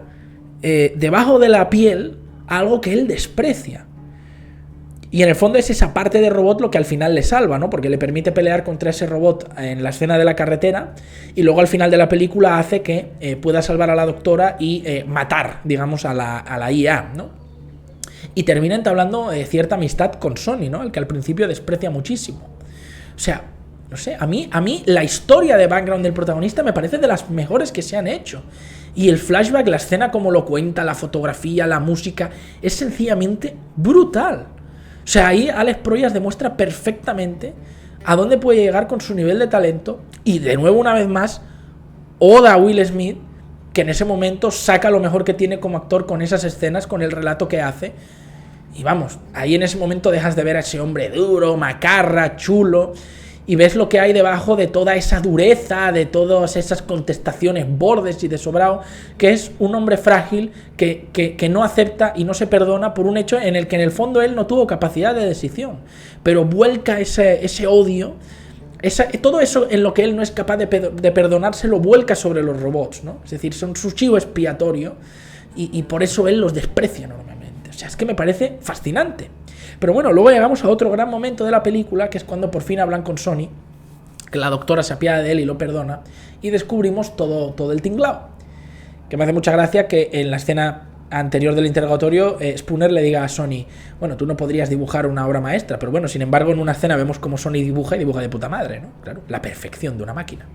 debajo de la piel algo que él desprecia. Y en el fondo es esa parte de robot lo que al final le salva, ¿no? Porque le permite pelear contra ese robot en la escena de la carretera y luego al final de la película hace que pueda salvar a la doctora y matar, digamos, a la IA, ¿no? Y termina entablando cierta amistad con Sonny, ¿no? El que al principio desprecia muchísimo. O sea, no sé, a mí la historia de background del protagonista me parece de las mejores que se han hecho. Y el flashback, la escena como lo cuenta, la fotografía, la música, es sencillamente brutal. O sea, ahí Alex Proyas demuestra perfectamente a dónde puede llegar con su nivel de talento. Y de nuevo, una vez más, oda a Will Smith, que en ese momento saca lo mejor que tiene como actor con esas escenas, con el relato que hace. Y vamos, ahí en ese momento dejas de ver a ese hombre duro, macarra, chulo, y ves lo que hay debajo de toda esa dureza, de todas esas contestaciones bordes y de sobrado, que es un hombre frágil que no acepta y no se perdona por un hecho en el que en el fondo él no tuvo capacidad de decisión, pero vuelca ese odio, todo eso en lo que él no es capaz de perdonarse, lo vuelca sobre los robots, ¿no? Es decir, son su chivo expiatorio y por eso él los desprecia enormemente. O sea, es que me parece fascinante. Pero bueno, luego llegamos a otro gran momento de la película, que es cuando por fin hablan con Sonny, que la doctora se apiada de él y lo perdona, y descubrimos todo el tinglao. Que me hace mucha gracia que en la escena anterior del interrogatorio, Spooner le diga a Sonny, bueno, tú no podrías dibujar una obra maestra, pero bueno, sin embargo, en una escena vemos cómo Sonny dibuja y dibuja de puta madre, ¿no? Claro, la perfección de una máquina.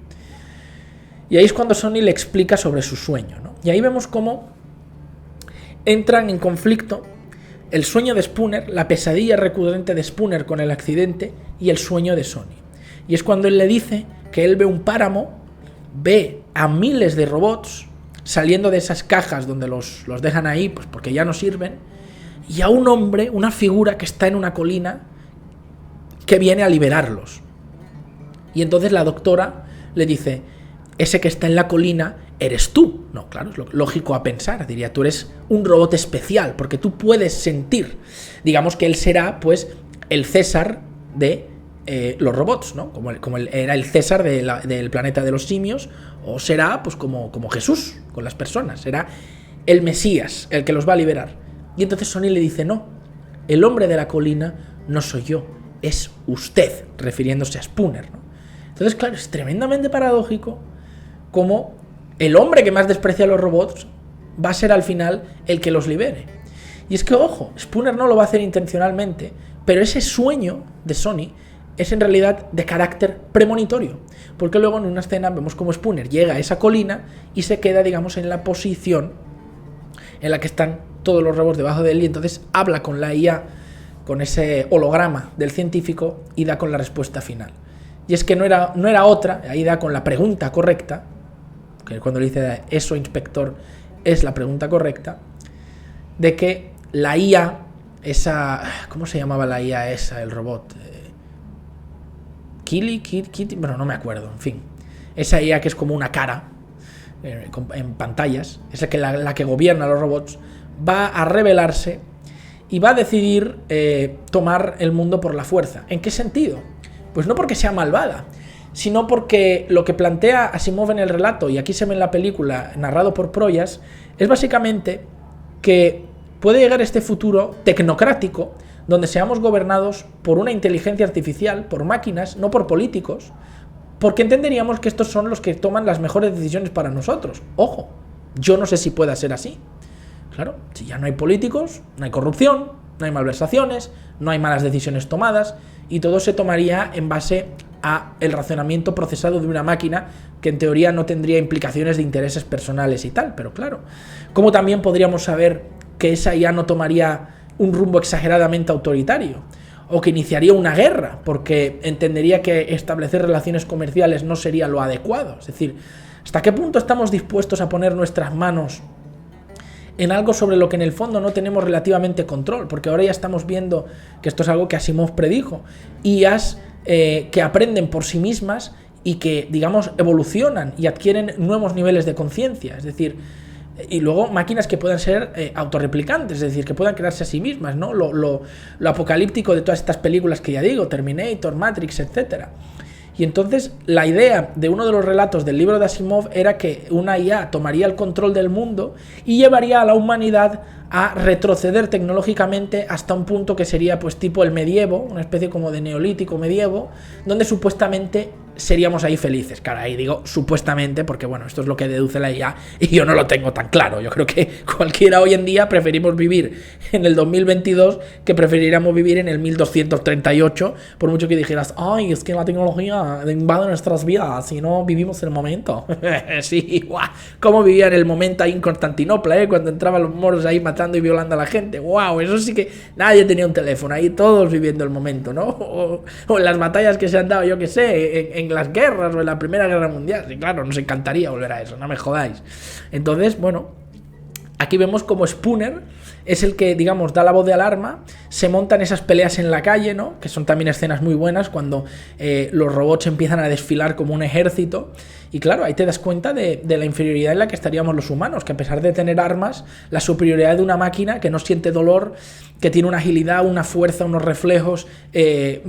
Y ahí es cuando Sonny le explica sobre su sueño, ¿no? Y ahí vemos cómo entran en conflicto el sueño de Spooner, la pesadilla recurrente de Spooner con el accidente y el sueño de Sonny. Y es cuando él le dice que él ve un páramo, ve a miles de robots saliendo de esas cajas donde los dejan ahí pues porque ya no sirven, y a un hombre, una figura que está en una colina que viene a liberarlos. Y entonces la doctora le dice, ese que está en la colina eres tú. No, claro, es lógico a pensar. Diría, tú eres un robot especial, porque tú puedes sentir. Digamos que él será, pues, el César de los robots, ¿no? Como él era el César del planeta de los simios, o será, pues, como Jesús con las personas. Será el Mesías, el que los va a liberar. Y entonces Sony le dice, no, el hombre de la colina no soy yo, es usted, refiriéndose a Spooner, ¿no? Entonces, claro, es tremendamente paradójico como el hombre que más desprecia a los robots va a ser al final el que los libere. Y es que, ojo, Spooner no lo va a hacer intencionalmente, pero ese sueño de Sony es en realidad de carácter premonitorio, porque luego en una escena vemos como Spooner llega a esa colina y se queda, digamos, en la posición en la que están todos los robots debajo de él, y entonces habla con la IA, con ese holograma del científico, y da con la respuesta final. Y es que no era otra, ahí da con la pregunta correcta, que cuando le dice eso, inspector, es la pregunta correcta, de que la IA, esa... ¿Cómo se llamaba la IA esa, el robot? Kitty, bueno, no me acuerdo, en fin. Esa IA que es como una cara en pantallas, es la que gobierna a los robots, va a rebelarse y va a decidir tomar el mundo por la fuerza. ¿En qué sentido? Pues no porque sea malvada, sino porque lo que plantea Asimov en el relato, y aquí se ve en la película, narrado por Proyas, es básicamente que puede llegar este futuro tecnocrático, donde seamos gobernados por una inteligencia artificial, por máquinas, no por políticos, porque entenderíamos que estos son los que toman las mejores decisiones para nosotros. Ojo, yo no sé si pueda ser así. Claro, si ya no hay políticos, no hay corrupción, no hay malversaciones, no hay malas decisiones tomadas, y todo se tomaría en base a el razonamiento procesado de una máquina que en teoría no tendría implicaciones de intereses personales y tal. Pero claro, ¿cómo también podríamos saber que esa IA no tomaría un rumbo exageradamente autoritario? O que iniciaría una guerra, porque entendería que establecer relaciones comerciales no sería lo adecuado. Es decir, ¿hasta qué punto estamos dispuestos a poner nuestras manos en algo sobre lo que en el fondo no tenemos relativamente control? Porque ahora ya estamos viendo que esto es algo que Asimov predijo. IAs que aprenden por sí mismas y que, digamos, evolucionan y adquieren nuevos niveles de conciencia. Es decir, y luego máquinas que puedan ser autorreplicantes, es decir, que puedan crearse a sí mismas, ¿no? Lo apocalíptico de todas estas películas que ya digo, Terminator, Matrix, etcétera. Y entonces la idea de uno de los relatos del libro de Asimov era que una IA tomaría el control del mundo y llevaría a la humanidad a retroceder tecnológicamente hasta un punto que sería, pues, tipo el medievo, una especie como de neolítico medievo, donde supuestamente seríamos ahí felices. Claro, ahí digo supuestamente porque, bueno, esto es lo que deduce la IA y yo no lo tengo tan claro. Yo creo que cualquiera hoy en día preferimos vivir en el 2022 que preferiríamos vivir en el 1238, por mucho que dijeras, ay, es que la tecnología invade nuestras vidas y no vivimos el momento. Sí, guau, cómo vivía en el momento ahí en Constantinopla, cuando entraban los moros ahí matando y violando a la gente. Wow, eso sí que nadie tenía un teléfono, ahí todos viviendo el momento, ¿no? O en las batallas que se han dado, yo que sé, en las guerras o en la Primera Guerra Mundial. Sí, claro, nos encantaría volver a eso, no me jodáis. Entonces, bueno, aquí vemos como Spooner es el que, digamos, da la voz de alarma. Se montan esas peleas en la calle, ¿no? Que son también escenas muy buenas cuando los robots empiezan a desfilar como un ejército. Y claro, ahí te das cuenta de la inferioridad en la que estaríamos los humanos, que a pesar de tener armas, la superioridad de una máquina que no siente dolor, que tiene una agilidad, una fuerza, unos reflejos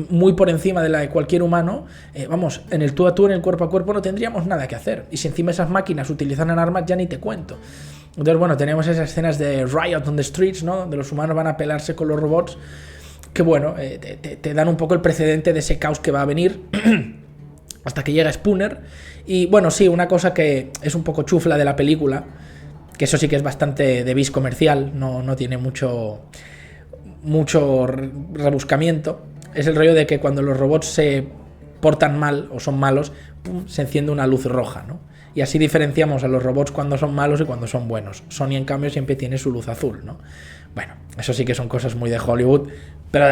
muy por encima de la de cualquier humano. Vamos, en el tú a tú, en el cuerpo a cuerpo, no tendríamos nada que hacer. Y si encima esas máquinas utilizan armas, ya ni te cuento. Entonces, bueno, tenemos esas escenas de Riot on the Streets, ¿no? Donde los humanos van a pelearse con los robots, que bueno, te dan un poco el precedente de ese caos que va a venir hasta que llega Spooner. Y bueno, sí, una cosa que es un poco chufla de la película, que eso sí que es bastante de bis comercial, no tiene mucho rebuscamiento, es el rollo de que cuando los robots se portan mal o son malos, ¡pum!, se enciende una luz roja, ¿no? Y así diferenciamos a los robots cuando son malos y cuando son buenos. Sony, en cambio, siempre tiene su luz azul, ¿no? Bueno, eso sí que son cosas muy de Hollywood, pero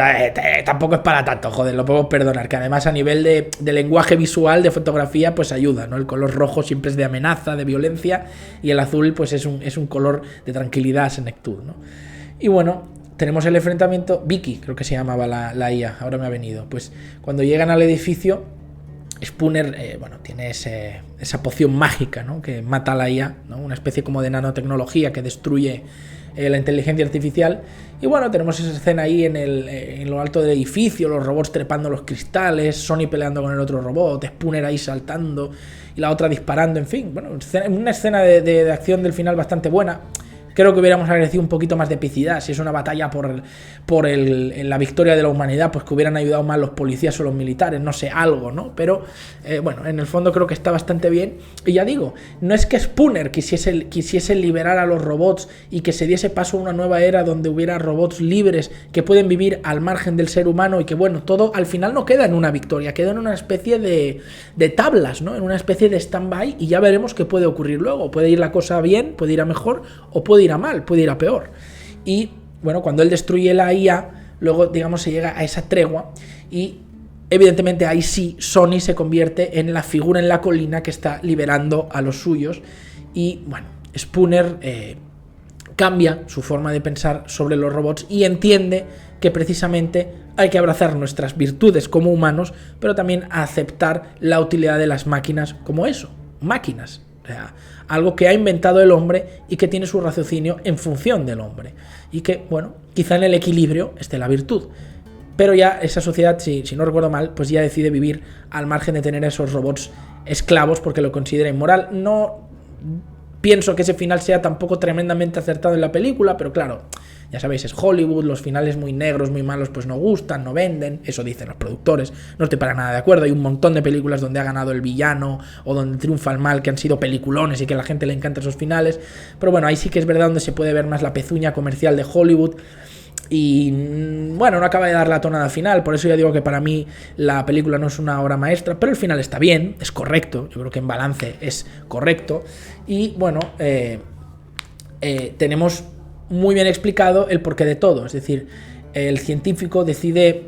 tampoco es para tanto, joder, lo puedo perdonar. Que además a nivel de lenguaje visual, de fotografía, pues ayuda, ¿no? El color rojo siempre es de amenaza, de violencia, y el azul, pues es un color de tranquilidad, senectud, ¿no? Y bueno, tenemos el enfrentamiento. Vicky, creo que se llamaba la IA, ahora me ha venido. Pues cuando llegan al edificio, Spooner, tiene esa poción mágica, ¿no? Que mata a la IA, ¿no? Una especie como de nanotecnología que destruye la inteligencia artificial. Y bueno, tenemos esa escena ahí en lo alto del edificio, los robots trepando los cristales, Sony peleando con el otro robot, Spooner ahí saltando y la otra disparando, en fin. Bueno, una escena de acción del final bastante buena. Creo que hubiéramos agradecido un poquito más de epicidad. Si es una batalla por la victoria de la humanidad, pues que hubieran ayudado más los policías o los militares, no sé, algo, ¿no? Pero, en el fondo creo que está bastante bien. Y ya digo, no es que Spooner quisiese liberar a los robots y que se diese paso a una nueva era donde hubiera robots libres que pueden vivir al margen del ser humano y que, todo al final no queda en una victoria, queda en una especie de tablas, ¿no? En una especie de stand-by, y ya veremos qué puede ocurrir luego. Puede ir la cosa bien, puede ir a mejor, o puede ir a mal, puede ir a peor. Y bueno, cuando él destruye la IA, luego digamos se llega a esa tregua y evidentemente ahí sí Sony se convierte en la figura en la colina que está liberando a los suyos. Y bueno, Spooner cambia su forma de pensar sobre los robots y entiende que precisamente hay que abrazar nuestras virtudes como humanos, pero también aceptar la utilidad de las máquinas como eso, máquinas. O sea, algo que ha inventado el hombre y que tiene su raciocinio en función del hombre. Y que, quizá en el equilibrio esté la virtud. Pero ya esa sociedad, si no recuerdo mal, pues ya decide vivir al margen de tener a esos robots esclavos porque lo considera inmoral. No pienso que ese final sea tampoco tremendamente acertado en la película, pero claro, ya sabéis, es Hollywood, los finales muy negros, muy malos, pues no gustan, no venden, eso dicen los productores, no estoy para nada de acuerdo. Hay un montón de películas donde ha ganado el villano o donde triunfa el mal, que han sido peliculones y que a la gente le encantan esos finales, pero ahí sí que es verdad donde se puede ver más la pezuña comercial de Hollywood. Y no acaba de dar la tonada final, por eso ya digo que para mí la película no es una obra maestra, pero el final está bien, es correcto, yo creo que en balance es correcto. Y tenemos muy bien explicado el porqué de todo, es decir, el científico decide,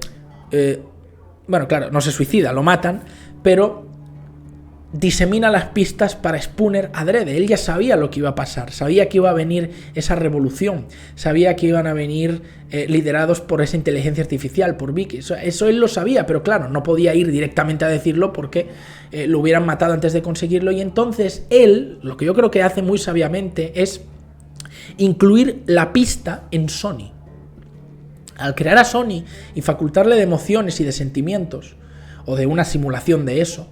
claro, no se suicida, lo matan, pero disemina las pistas para Spooner adrede. Él ya sabía lo que iba a pasar, sabía que iba a venir esa revolución, sabía que iban a venir liderados por esa inteligencia artificial, por Vicky. Eso él lo sabía, pero claro, no podía ir directamente a decirlo porque lo hubieran matado antes de conseguirlo. Y entonces él, lo que yo creo que hace muy sabiamente es incluir la pista en Sony. Al crear a Sony y facultarle de emociones y de sentimientos, o de una simulación de eso,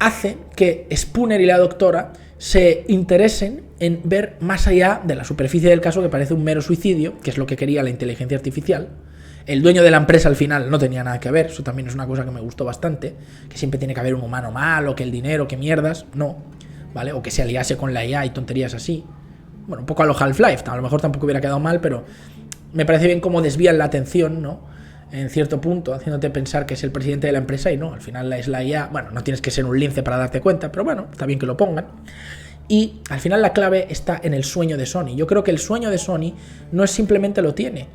hace que Spooner y la doctora se interesen en ver más allá de la superficie del caso, que parece un mero suicidio, que es lo que quería la inteligencia artificial. El dueño de la empresa al final no tenía nada que ver, eso también es una cosa que me gustó bastante, que siempre tiene que haber un humano malo, que el dinero, que mierdas, no, ¿vale? O que se aliase con la IA y tonterías así. Un poco a lo Half-Life, a lo mejor tampoco hubiera quedado mal, pero me parece bien cómo desvían la atención, ¿no? En cierto punto, haciéndote pensar que es el presidente de la empresa y no, al final es la IA. No tienes que ser un lince para darte cuenta, pero está bien que lo pongan. Y al final la clave está en el sueño de Sony. Yo creo que el sueño de Sony no es simplemente lo tiene.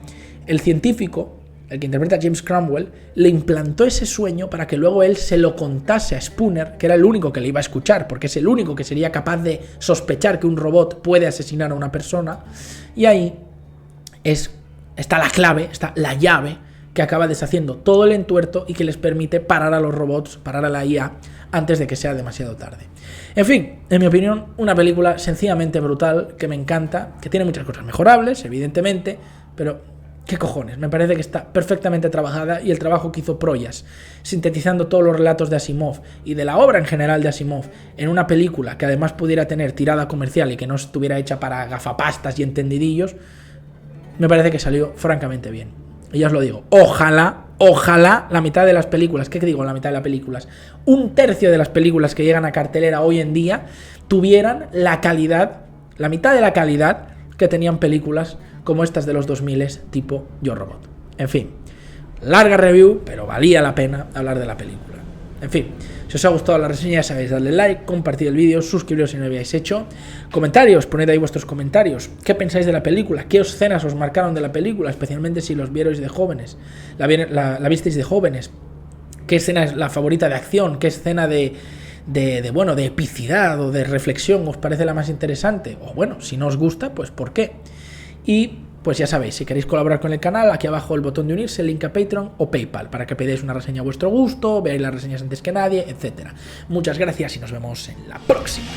El científico, el que interpreta a James Cromwell, le implantó ese sueño para que luego él se lo contase a Spooner, que era el único que le iba a escuchar, porque es el único que sería capaz de sospechar que un robot puede asesinar a una persona. Y ahí está la clave, está la llave que acaba deshaciendo todo el entuerto y que les permite parar a los robots, parar a la IA, antes de que sea demasiado tarde. En fin, en mi opinión, una película sencillamente brutal, que me encanta, que tiene muchas cosas mejorables, evidentemente, pero qué cojones, me parece que está perfectamente trabajada, y el trabajo que hizo Proyas, sintetizando todos los relatos de Asimov y de la obra en general de Asimov en una película que además pudiera tener tirada comercial y que no estuviera hecha para gafapastas y entendidillos, me parece que salió francamente bien. Y ya os lo digo, ojalá la mitad de las películas, ¿qué digo la mitad de las películas? Un tercio de las películas que llegan a cartelera hoy en día tuvieran la calidad, la mitad de la calidad que tenían películas como estas de los 2000 tipo Yo Robot. En fin, larga review, pero valía la pena hablar de la película. En fin, si os ha gustado la reseña ya sabéis, darle like, compartid el vídeo, suscribiros si no lo habéis hecho, comentarios, poned ahí vuestros comentarios, qué pensáis de la película, qué escenas os marcaron de la película, especialmente si los vierais de jóvenes, la visteis de jóvenes, qué escena es la favorita de acción, qué escena de epicidad o de reflexión os parece la más interesante, o si no os gusta, pues por qué. Y pues ya sabéis, si queréis colaborar con el canal, aquí abajo el botón de unirse, el link a Patreon o PayPal, para que pedáis una reseña a vuestro gusto, veáis las reseñas antes que nadie, etc. Muchas gracias y nos vemos en la próxima.